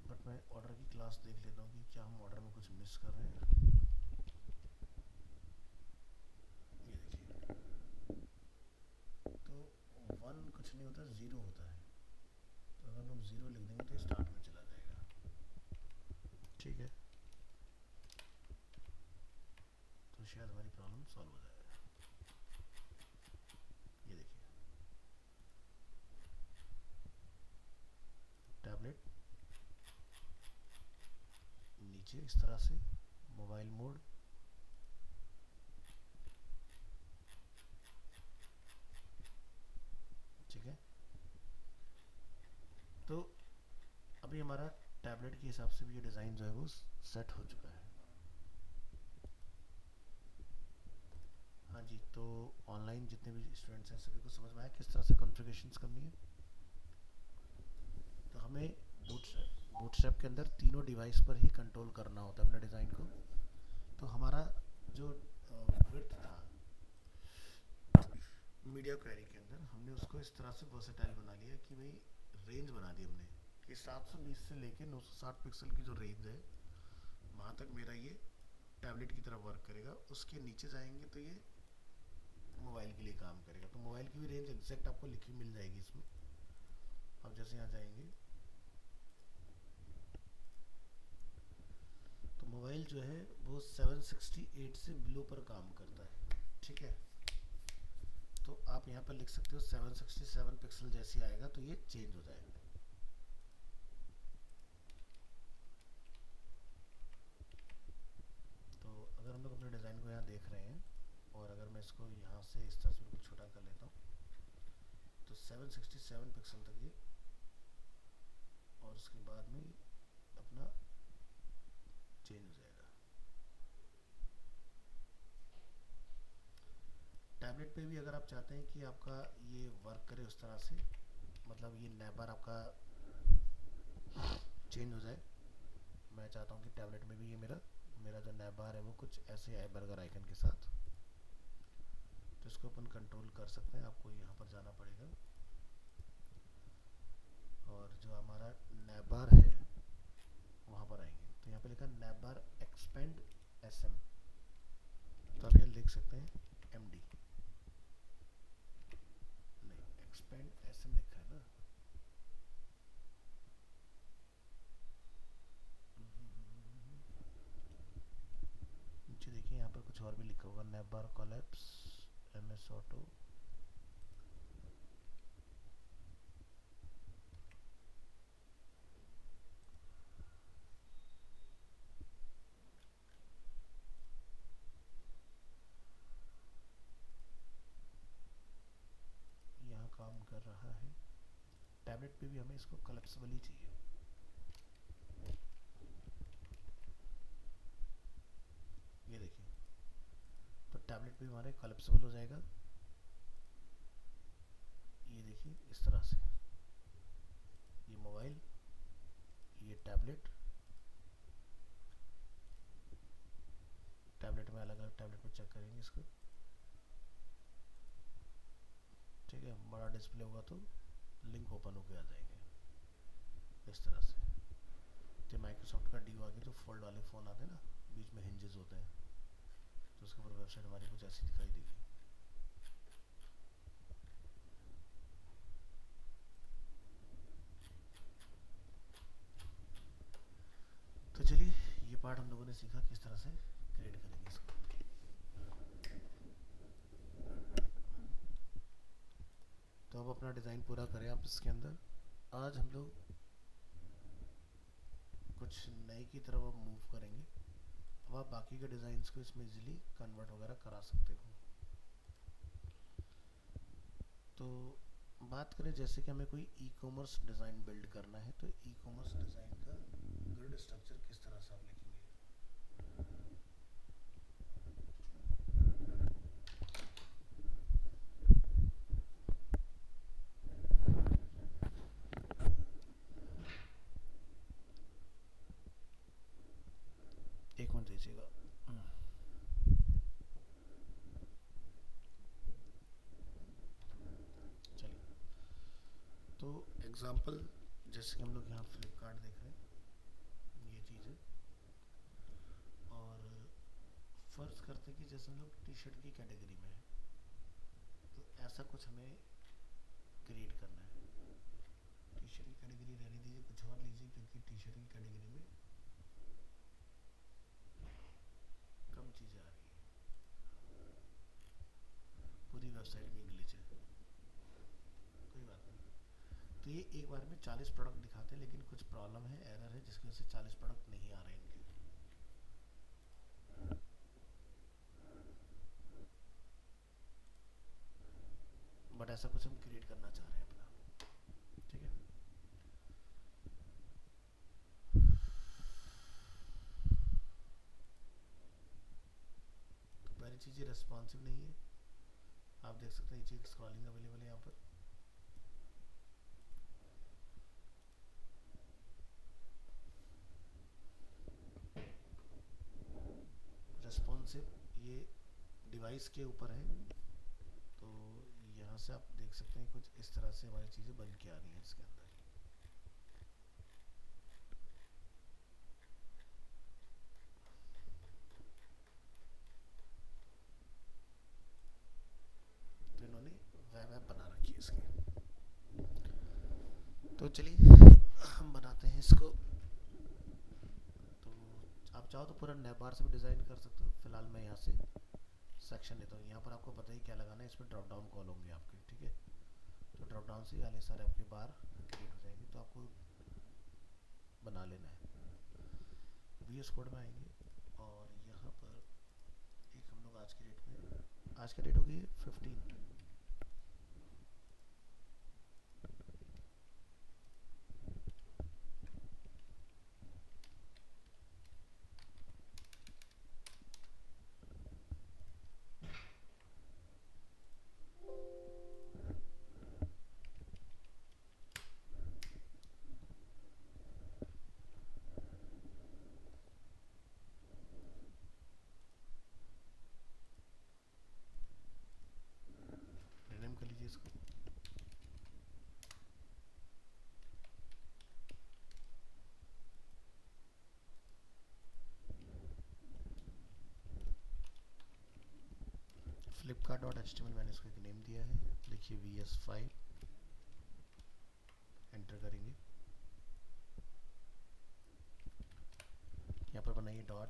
बट मैं ऑर्डर की क्लास देख लेता हूँ कि क्या हम ऑर्डर में कुछ मिस कर रहे हैं। ये देखिए, तो 1 कुछ नहीं होता, 0 होता है। तो अगर हम 0 लिख देंगे तो स्टार्ट में चला जाएगा, ठीक है। तो शायद हमारी प्रॉब्लम सॉल्व हो जाएगा। ये देखिए टैबलेट नीचे इस तरह से मोबाइल मोड, ठीक है। तो अभी हमारा टैबलेट के हिसाब से भी ये डिज़ाइन जो है वो सेट हो चुका है। हाँ जी, तो ऑनलाइन जितने भी स्टूडेंट्स हैं सभी को समझ में आया किस तरह से कॉन्फ़िगरेशंस करनी है। तो हमें बूटस्ट्रैप के अंदर तीनों डिवाइस पर ही कंट्रोल करना होता है अपने डिज़ाइन को। तो हमारा जो विड्थ था मीडिया क्वेरी के अंदर, हमने उसको इस तरह से वर्सेटाइल बना लिया कि भाई रेंज बना दी हमने कि 720 से लेके 960 पिक्सल की जो रेंज है वहाँ तक मेरा ये टैबलेट की तरह वर्क करेगा। उसके नीचे जाएंगे तो ये मोबाइल के लिए काम करेगा। तो मोबाइल की भी रेंज एग्जैक्ट आपको लिखी मिल जाएगी इसमें। अब जैसे यहाँ जाएंगे तो मोबाइल जो है वो 768 से बिलो पर काम करता है, ठीक है। तो आप यहाँ पर लिख सकते हो 767 पिक्सल जैसे आएगा तो ये चेंज हो जाएगा। तो अगर हम लोग अपने डिज़ाइन को यहाँ देख रहे हैं और अगर मैं इसको यहाँ से इस तरह से बिल्कुल छोटा कर लेता हूँ तो 767 पिक्सल तक ये, और उसके बाद में अपना चेंज हो जाएगा। टैबलेट पे भी अगर आप चाहते हैं कि आपका ये वर्क करे उस तरह से, मतलब ये नैबर आपका चेंज हो जाए, मैं चाहता हूँ कि टैबलेट में भी ये मेरा जो नैबार है वो कुछ ऐसे आए बर्गर आइकन के साथ, तो इसको अपन कंट्रोल कर सकते हैं। आपको यहाँ पर जाना पड़ेगा और जो हमारा नैबार है वहाँ पर आएंगे तो यहाँ पे लिखा नैबार एक्सपेंड SM, तो आप यहाँ लिख सकते हैं MD, नहीं एक्सपेंड SM लिखा है ना। नीचे देखिए यहाँ पर कुछ और भी लिखा होगा, नैबार कोलैप्स MS ऑटो, यहाँ काम कर रहा है। टैबलेट पे भी हमें इसको कोलैप्सिबल ही चाहिए। ये देखिए तो टैबलेट पे हमारे कोलैप्सिबल हो जाएगा। ये देखिए इस तरह से, ये मोबाइल, ये टैबलेट, टैबलेट में अलग अलग टैबलेट में चेक करेंगे इसको, ठीक है। बड़ा डिस्प्ले होगा तो लिंक ओपन होके आ जाएंगे इस तरह से। तो माइक्रोसॉफ्ट का डीओ आगे जो फोल्ड वाले फ़ोन आते हैं ना, बीच में हिंजेस होते हैं, तो उसके ऊपर वेबसाइट हमारी कुछ ऐसी दिखाई देगी। तो चलिए ये पार्ट हम लोगों ने सीखा किस तरह से क्रिएट करेंगे इसको। तो अब अपना डिज़ाइन पूरा करें आप इसके अंदर। आज हम लोग कुछ नए की तरफ अब मूव करेंगे। अब आप बाकी के डिज़ाइंस को इसमें इजीली कन्वर्ट वगैरह करा सकते हो। तो बात करें जैसे कि हमें कोई ई कॉमर्स डिज़ाइन बिल्ड करना है, तो ई कॉमर्स डिज़ाइन का ग्रिड स्ट्रक्चर किस तरह से आप लिखेंगे। एक मिनट दीजिएगा। चलिए तो एग्जांपल जैसे कि हम लोग यहाँ फ्लिपकार्ट देख रहे हैं, ये चीज़ है। और फ़र्ज़ करते हैं कि जैसे हम लोग टी शर्ट की कैटेगरी में है, तो ऐसा कुछ हमें क्रिएट करना है। टी शर्ट की कैटेगरी रहने दीजिए, कुछ और लीजिए, क्योंकि टी शर्ट की कैटेगरी में कम चीज़ें आ रही है, पूरी वेबसाइट में इंग्लिश है, कोई बात नहीं। तो ये एक बार में 40 प्रोडक्ट दिखाते हैं, लेकिन कुछ प्रॉब्लम है, एरर है, जिसकी वजह से 40 प्रोडक्ट नहीं आ रहे हैं इनके। ऐसा कुछ हम क्रिएट करना चाह रहे हैं अपना, ठीक है। तो पहली चीज़ ये रेस्पॉन्सिव नहीं है, आप देख सकते हैं ये चीज़ स्क्रॉलिंग अवेलेबल है यहाँ पर। रेस्पॉन्सिव ये डिवाइस के ऊपर है, तो यहाँ से आप देख सकते हैं कुछ इस तरह से हमारी चीज़ें बन के आ रही हैं इसके अंदर। तो इन्होंने वेब ऐप बना रखी है इसकी। तो चलिए हम बनाते हैं इसको। तो आप चाहो तो पूरा नैपबार से भी डिज़ाइन कर सकते हो, फिलहाल मैं यहाँ से सेक्शन लेता हूँ। यहाँ पर आपको पता ही क्या लगाना है, इसमें ड्रॉप डाउन कॉल होंगे आपके, ठीक है। तो ड्रॉप डाउन से वाले सारे आपके बार क्रिएट हो जाएंगे, तो आपको बना लेना है। VS कोड में आएंगे और यहाँ पर एक हम लोग आज की डेट में, आज की डेट होगी 15। रिनेम कर लीजिए इसको। flipkart.html मैंने इसको एक नेम दिया है, देखिए VS5 एंटर करेंगे। यहाँ पर बनाइए dot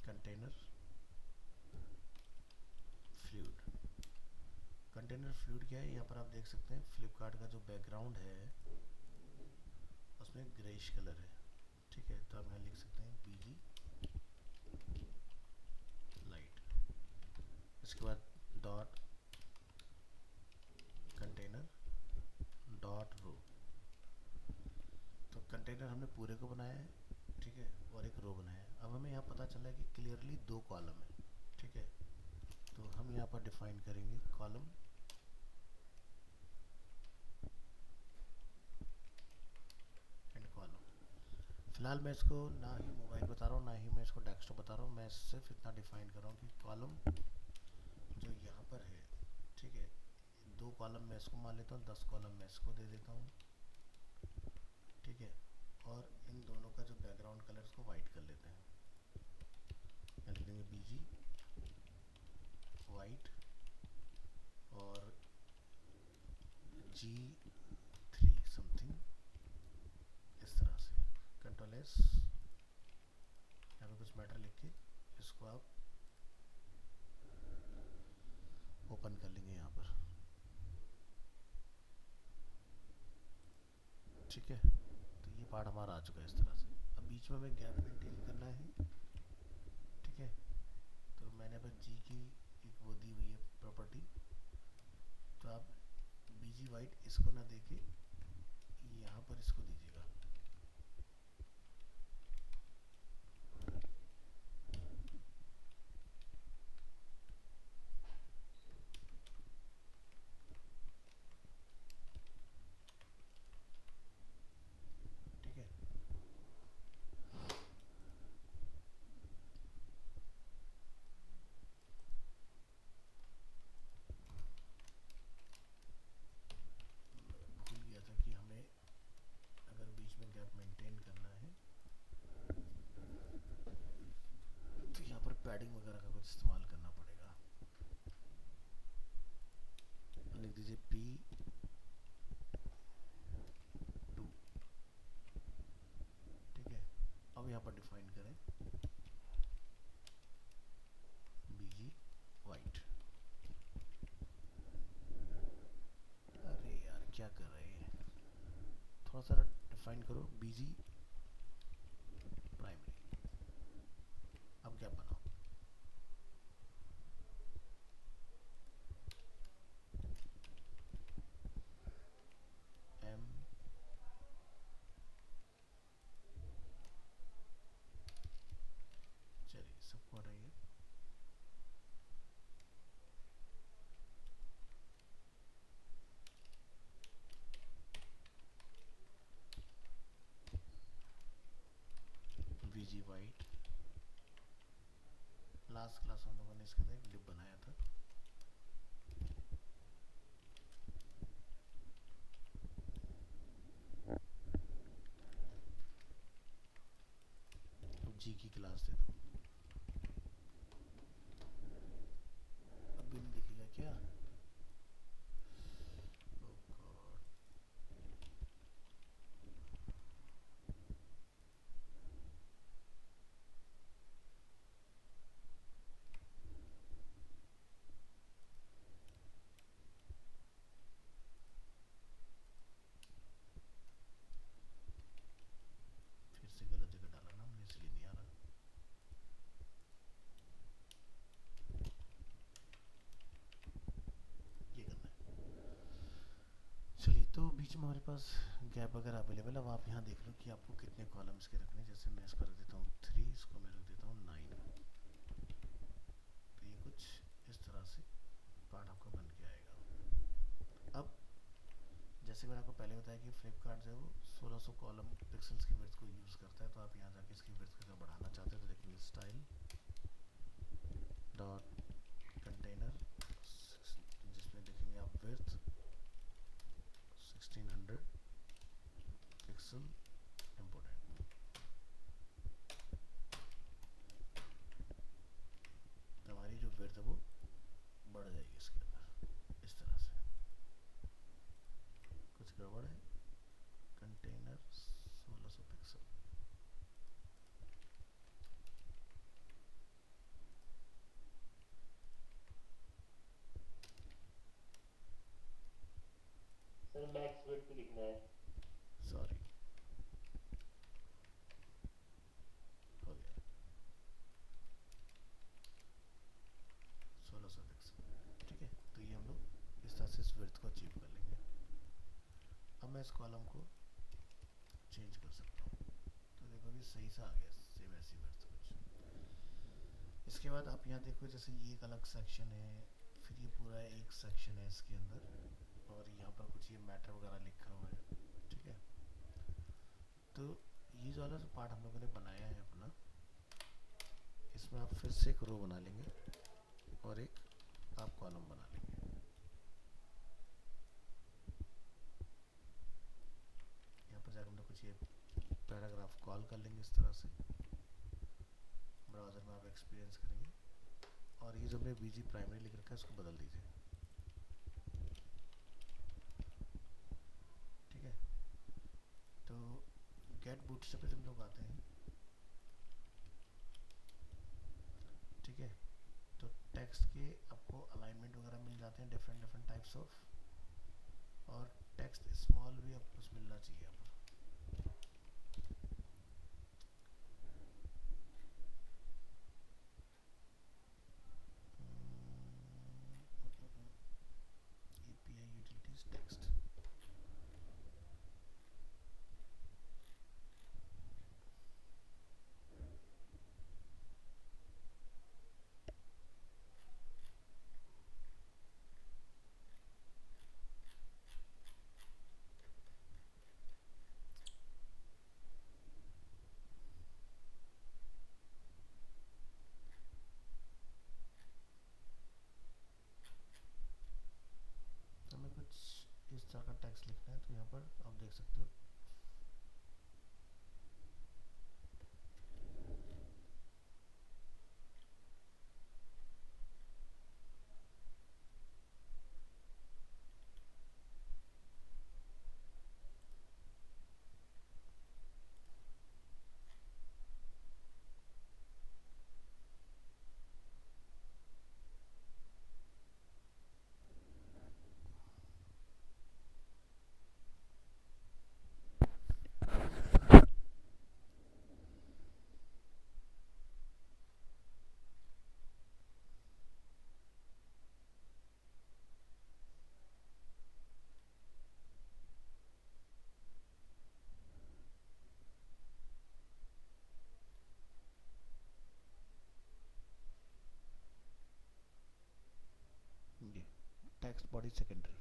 container fluid. Container fluid क्या है, यहाँ पर आप देख सकते हैं फ्लिपकार्ट का जो बैकग्राउंड है उसमें ग्रेइश कलर है, ठीक है। तो आप यहाँ लिख सकते हैं BG लाइट। इसके बाद डॉट कंटेनर डॉट रो। तो कंटेनर हमने पूरे को बनाया है, ठीक है, और एक रो बनाया है। अब हमें यहाँ पता चला है कि क्लियरली 2 कॉलम है, ठीक है। तो हम यहाँ पर डिफाइन करेंगे कॉलम एंड कॉलम। फिलहाल मैं इसको ना ही मोबाइल बता रहा हूँ, ना ही मैं इसको डेस्कटॉप बता रहा हूँ, मैं सिर्फ इतना डिफाइन कर रहा हूँ कि कॉलम जो यहाँ पर है, ठीक है, 2 कॉलम मैं इसको मान लेता हूँ, 10 कॉलम मैं इसको दे देता हूँ, ठीक है। और इन दोनों का जो बैकग्राउंड कलर को वाइट कर लेते हैं, लिख देंगे BG वाइट और G3 समथिंग, इस तरह से। Ctrl+S, यहाँ पे कुछ मैटर लिख के इसको आप ओपन कर लेंगे यहाँ पर, ठीक है। तो ये पार्ट हमारा आ चुका है इस तरह से। अब बीच में हमें गैप मेंटेन करना है, ठीक है। तो मैंने बस G की एक वो दी हुई है प्रॉपर्टी, तो आप BG वाइट इसको ना देके यहाँ पर इसको दीजिएगा, ठीक है। भूल गया था कि हमें अगर बीच में गैप मेंटेन करना है तो यहाँ पर पैडिंग वगैरह का कुछ इस्तेमाल करना पड़ेगा। लिख दीजिए P2, ठीक है। अब यहाँ पर डिफाइन करें BG वाइट। अरे यार क्या कर रहे हैं, थोड़ा सा डिफाइन करो BG प्राइमरी। अब क्या बनाओ, लास्ट क्लास हम लोगों ने इसके अंदर एक लिप बनाया था। जी की क्लास दे दो, अभी नहीं दिखेगा क्या? Oh God. फिर से गलत जगह डाला ना हमने, इसलिए नहीं आ रहा। ये करना है। चलिए, तो बीच में हमारे पास गैप अगर अवेलेबल है, अब आप यहाँ देख लो कि आपको कितने कॉलम्स के रखने हैं। जैसे मैं इसको रख देता हूँ 3, इसको मैं रख देता हूँ 9। तो ये कुछ इस तरह से पार्ट आपका बन के आएगा। अब जैसे मैंने आपको पहले बताया कि फ्लिपकार्ट जो है वो 1600 कॉलम पिक्सल्स की विड्थ को यूज़ करता है। तो आप यहाँ जाके इसकी विड्थ को बढ़ाना चाहते हो तो देखेंगे स्टाइल डॉट कंटेनर, जिसमें देखेंगे आप विड्थ 1600 पिक्सल इम्पोर्टेंट। तो हमारी जो विड्थ है वो बढ़ जाएगी इसके अंदर इस तरह से। कुछ गड़बड़ है? Container 1600 pixel. Sir max width लिखना है। सॉरी, हो गया 1600 पिक्सल। ठीक है, तो ये हम लोग इस तरह से इस विड्थ को अचीव कर लेंगे। अब मैं इस कॉलम को चेंज कर सकता हूँ, तो देखो अभी सही से आ गया, सेम ऐसी विड्थ कुछ। इसके बाद आप यहाँ देखो, जैसे ये एक अलग सेक्शन है, फिर ये पूरा एक सेक्शन है इसके अंदर, और यहाँ पर कुछ ये मैटर वगैरह लिखा हुआ है। ठीक है, तो ये जो वाला जो पार्ट हम लोगों ने बनाया है अपना, इसमें आप फिर से एक रो बना लेंगे और एक आप कॉलम बना लेंगे। यहाँ पर जाकर हम लोग कुछ ये पैराग्राफ कॉल कर लेंगे इस तरह से। ब्राउज़र में आप एक्सपीरियंस करेंगे, और ये जो हमने बीजी प्राइमरी लिख रखा है इसको बदल दीजिए। ठीक है, तो गेट बूटस्ट्रैप पे हम लोग आते हैं। ठीक है, तो टेक्स्ट के आपको अलाइनमेंट वगैरह मिल जाते हैं, डिफरेंट डिफरेंट टाइप्स ऑफ, और टेक्स्ट स्मॉल भी आपको कुछ मिलना चाहिए यहाँ पर। API utilities text। हमें कुछ इस तरह का टेक्स्ट लिखना है, तो यहाँ पर आप देख सकते हो ये टेक्स्ट बॉडी सेकेंडरी।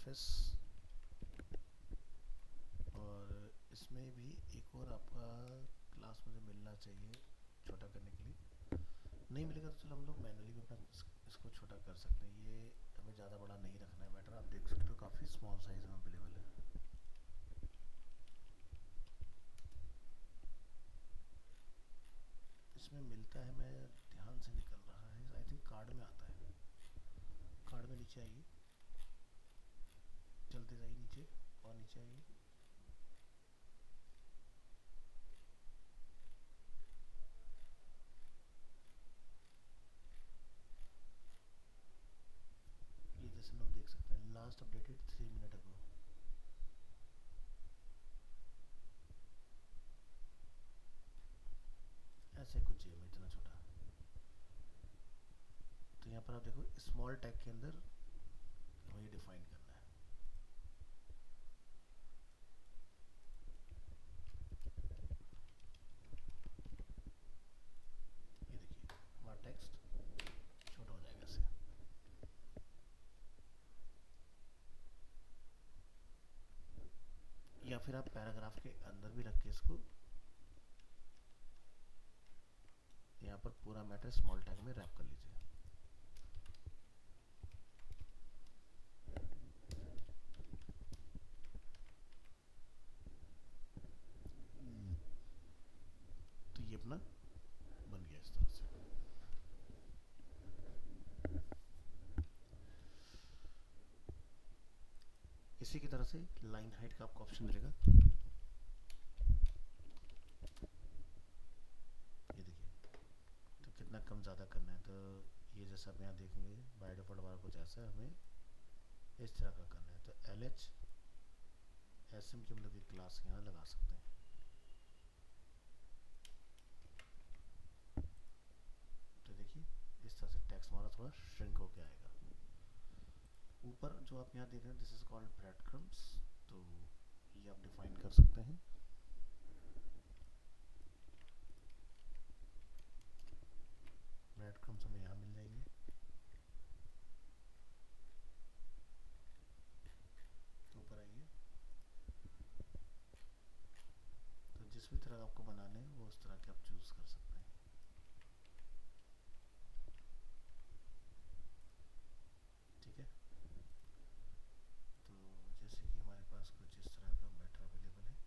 सरफेस, और इसमें भी एक और आपका क्लास मुझे मिलना चाहिए छोटा करने के लिए। नहीं मिलेगा तो चलो हम लोग मैनुअली भी अपना इसको छोटा कर सकते हैं। ये हमें ज़्यादा बड़ा नहीं रखना है मैटर, आप देख सकते हो काफ़ी स्मॉल साइज में अवेलेबल है। इसमें मिलता है, मैं ध्यान से निकल रहा है, आई थिंक कार्ड में आता है। कार्ड में नीचे आइए, चलते जाइए नीचे और नीचे आइए। ये जैसे हम लोग देख सकते हैं लास्ट अपडेटेड 3 मिनट अगो। ऐसे कुछ चाहिए इतना छोटा। तो यहाँ पर आप देखो स्मॉल टैग के अंदर हमें ये डिफाइन करना है। ये देखिए हमारा टेक्स्ट छोटा हो जाएगा इससे। या फिर आप पैराग्राफ के अंदर भी रख के इसको यहाँ पर पूरा मैटर स्मॉल टैग में रैप कर लीजिए। तो ये अपना बन गया इस तरह से। इसी की तरह से लाइन हाइट का आपको ऑप्शन मिलेगा। ये देखिए तो कितना कम ज़्यादा करना है। तो ये जैसा आप यहाँ देखेंगे बाय डिफॉल्ट हमारा कुछ ऐसा हमें इस तरह का करना है। तो LH SM की मतलब की क्लास यहाँ लगा सकते हैं। तो देखिए इस तरह से टेक्स्ट हमारा थोड़ा श्रिंक होके आएगा। ऊपर जो आप यहाँ देख रहे हैं this is called bread crumbs, तो ये आप डिफाइन कर सकते हैं। ब्रेड क्रम्स हमें यहाँ मिल जाएंगे। ऊपर आइए, तो जिस भी तरह आपको बनाने हैं वो उस तरह के आप चूज कर सकते हैं। ठीक है, तो जैसे कि हमारे पास कुछ इस तरह का मैटर अवेलेबल है।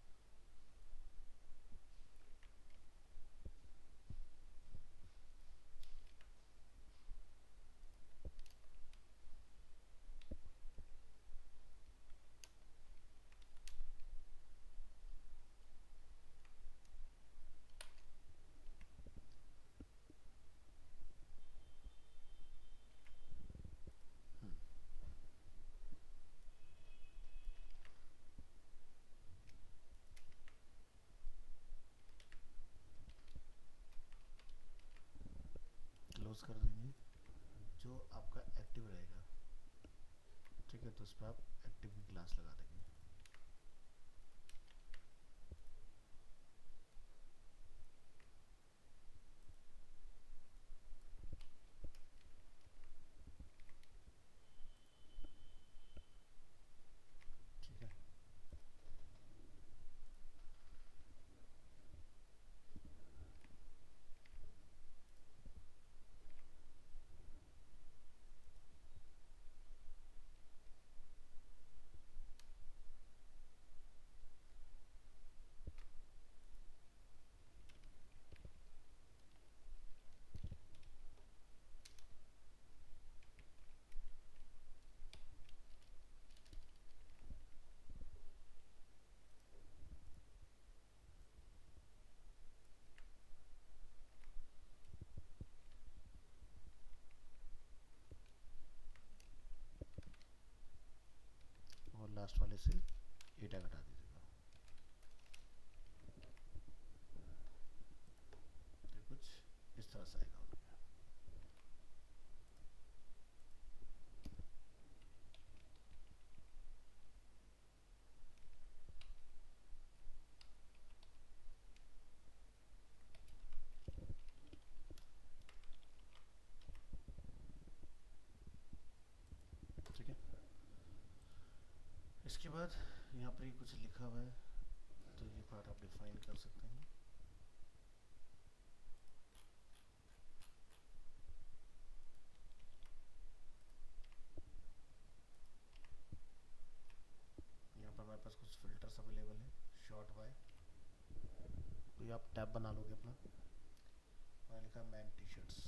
क्लोज कर देंगे। जो आपका एक्टिव रहेगा, ठीक है, तो उस पर आप एक्टिव की क्लास लगा देंगे। ठीक है, और लास्ट वाले से ये टैग हटा दीजिएगा। तो कुछ इस तरह से आएगा उनका। ठीक है, बाद यहाँ पर ये कुछ लिखा हुआ है, तो ये पार्ट आप डिफाइन कर सकते हैं। यहाँ पर हमारे पास कुछ फिल्टर्स अवेलेबल हैं, शॉर्ट बाय, तो ये आप टैब बना लोगे अपना। मैंने लिखा मैन टी शर्ट्स,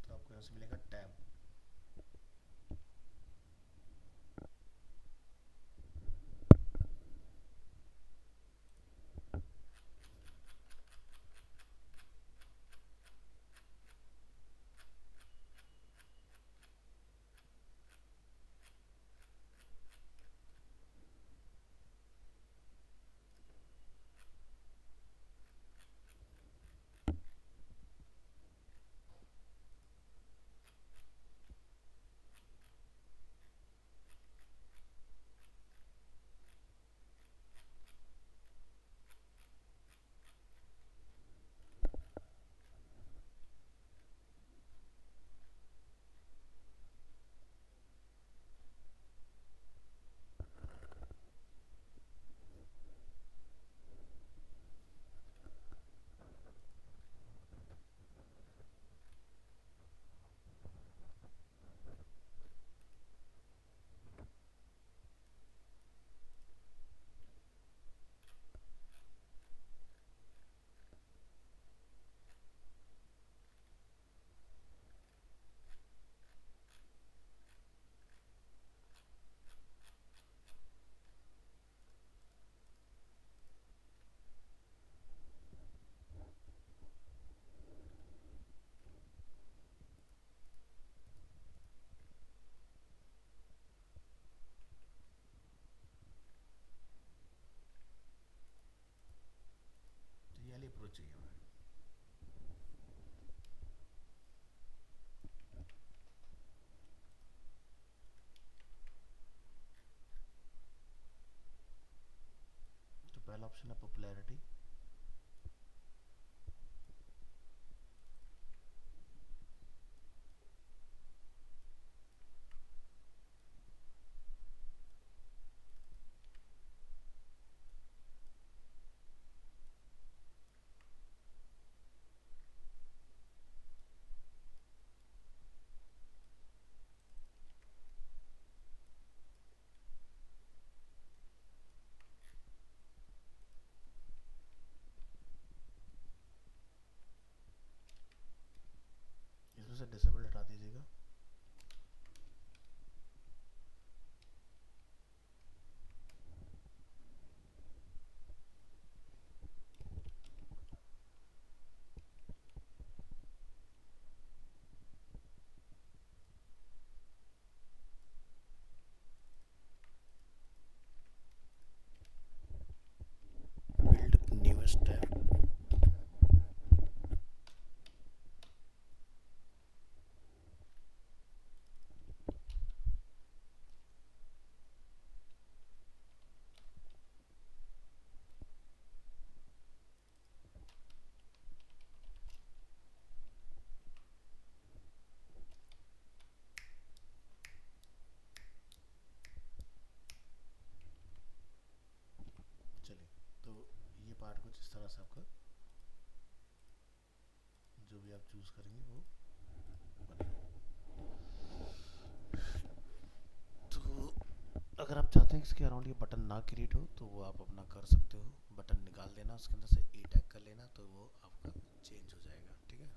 तो आपको यहाँ से मिलेगा टैब। तो ये वाली अप्रोच चाहिए हमें। तो पहला ऑप्शन है पॉपुलैरिटी, इसमें से डिसेबल हटा दीजिएगा। बिल्ड न्यूएस्ट टैब, चलिए। तो ये पार्ट कुछ इस तरह से आपका, जो भी आप चूज़ करेंगे वो बनेगा। तो अगर आप चाहते हैं कि इसके अराउंड ये बटन ना क्रिएट हो, तो वो आप अपना कर सकते हो, बटन निकाल देना, उसके अंदर से ई टैग कर लेना, तो वो आपका चेंज हो जाएगा। ठीक है,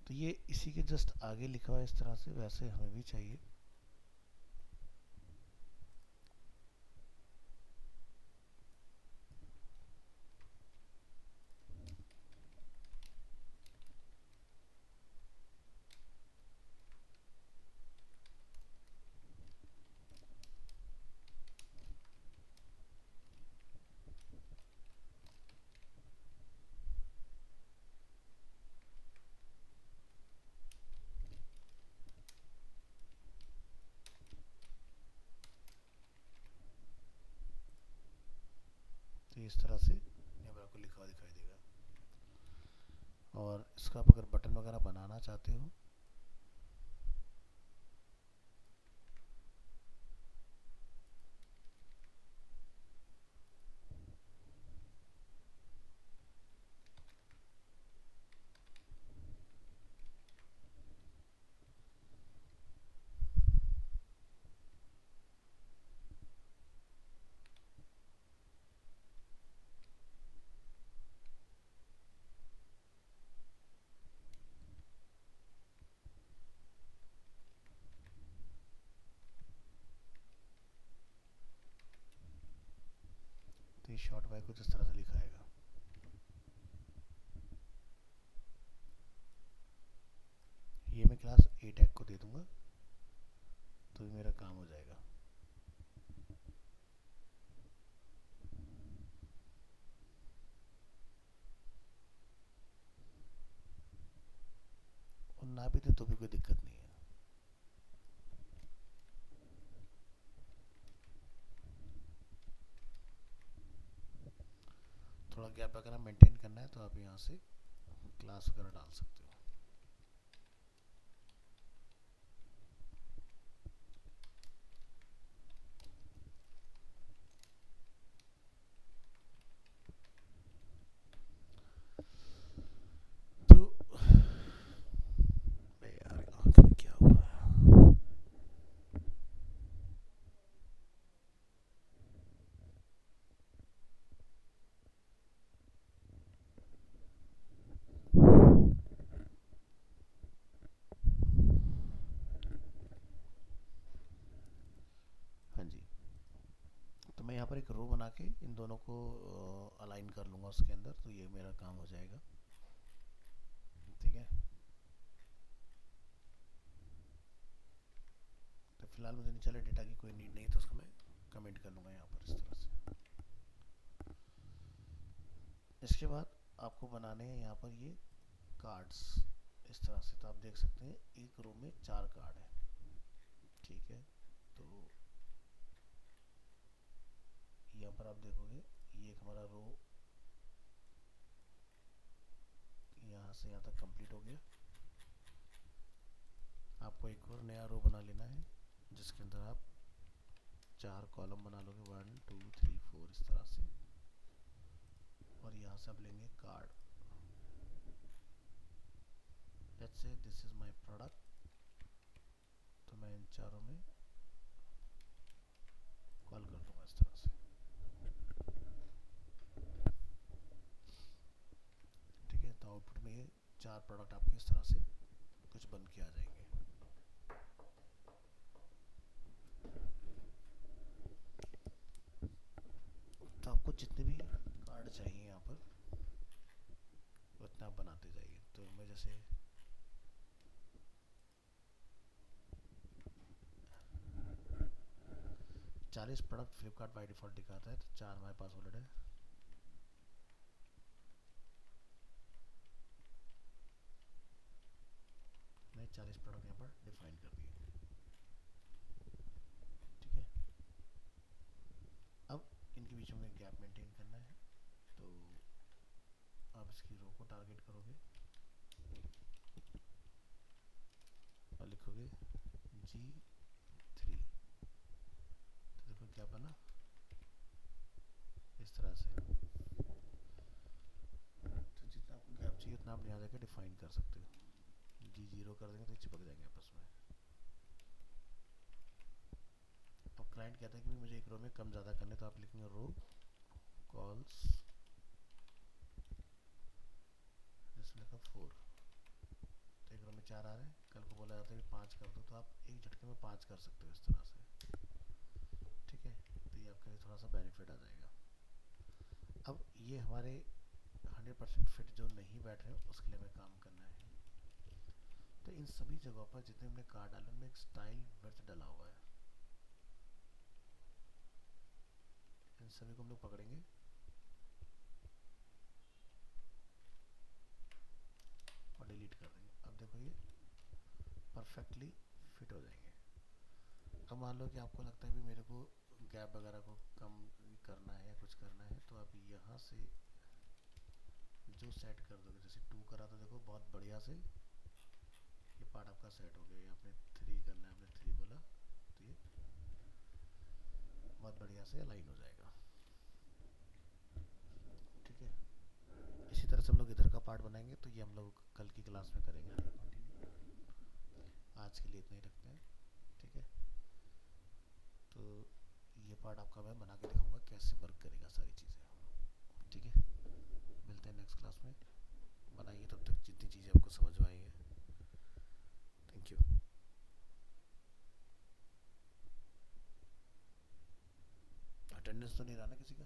तो ये इसी के जस्ट आगे लिखा हुआ है इस तरह से, वैसे हमें भी चाहिए। तो इस तरह से यहाँ पर आपको लिखा हुआ दिखाई देगा। और इसका आप अगर बटन वगैरह बनाना चाहते हो तो ये शॉर्ट बाय कुछ इस तरह से लिखा आएगा। ये मैं क्लास ए टैग को दे दूंगा तो ये मेरा काम हो जाएगा। और ना भी दे तो भी कोई दिक्कत नहीं है। थोड़ा गैप वगैरह मेंटेन करना है तो आप यहाँ से क्लास वगैरह डाल सकते हो। तो यार आंख में क्या हुआ? हाँ जी, तो मैं यहाँ पर एक रो बना के इन दोनों को अलाइन कर लूँगा उसके अंदर, तो ये मेरा काम हो जाएगा। ठीक है, तो फिलहाल मुझे नहीं चले डेटा की कोई नीड नहीं, तो उसको मैं कमेंट कर लूँगा यहाँ पर इस तरह से। इसके बाद आपको बनाने हैं यहाँ पर ये कार्ड्स इस तरह से। तो आप देख सकते हैं एक रो में 4 कार्ड है। ठीक है, तो यहाँ पर आप देखोगे ये एक हमारा रो यहाँ से यहाँ तक कंप्लीट हो गया। आपको एक और नया रो बना लेना है जिसके अंदर आप 4 कॉलम बना लोगे, 1 2 3 4 इस तरह से। और यहाँ से आप लेंगे card. Let's say this is my product, तो मैं इन चारों में कॉल कर दूंगा इस तरह से। ठीक है, तो आउटपुट में ये 4 प्रोडक्ट आपके इस तरह से कुछ बन के आ जाएंगे। तो आपको जितने भी कार्ड चाहिए यहाँ पर उतना आप बनाते जाइए। तो मैं जैसे 40 प्रोडक्ट फ्लिपकार्ट बाय डिफ़ॉल्ट दिखाता है, तो 4 हमारे पास ऑलरेडी है। मैं 40 प्रोडक्ट यहाँ पर डिफाइन कर दिए। ठीक है, अब इनके बीच में गैप मेंटेन करना है, तो आप इसकी रो को टारगेट करोगे और लिखोगे G3। तो देखो क्या बना इस तरह से। तो जितना आपको गैप चाहिए उतना आप यहाँ जाकर डिफाइन कर सकते हो। G0 कर देंगे तो चिपक जाएंगे आपस में। अब क्लाइंट कहता है कि मुझे एक रो में कम ज़्यादा करने, तो आप लिखेंगे रो कॉल्स जिसमें लिखा 4। तो एक रो में 4 आ रहे हैं, कल को बोला जाता है कि 5 कर दो, तो आप एक झटके में 5 कर सकते हो इस तरह से। ठीक है, तो ये आपके लिए थोड़ा सा बेनिफिट आ जाएगा। अब ये हमारे 100% फिट जो नहीं बैठ रहे हैं उसके लिए हमें काम करना है। तो इन सभी जगहों पर जितने हमने कार्ड डाले उनमें एक स्टाइल विड्थ डला हुआ है। इन सभी को हम लोग पकड़ेंगे और डिलीट कर देंगे। अब देखो ये परफेक्टली फिट हो जाएंगे। अब मान लो कि आपको लगता है कि मेरे को गैप वगैरह को कम करना है या कुछ करना है तो आप यहाँ से जो सेट कर दोगे, जैसे 2 करा तो देखो बहुत बढ़िया से ये पार्ट आपका सेट हो गया। ये आपने 3 करना है, आपने 3 बोला तो ये बहुत बढ़िया से अलाइन हो जाएगा। ठीक है, इसी तरह से हम लोग इधर का पार्ट बनाएंगे, तो ये हम लोग कल की क्लास में करेंगे आगे कंटिन्यू। आज के लिए इतना ही रखते हैं। ठीक है, तो ये पार्ट आपका मैं बना के दिखाऊंगा कैसे वर्क करेगा सारी चीज़ें। ठीक है, मिलते हैं नेक्स्ट क्लास में। बनाइए तब तक जितनी चीज़ें आपको समझ में आई है। Thank you. अटेंडेंस तो नहीं रहा ना किसी का?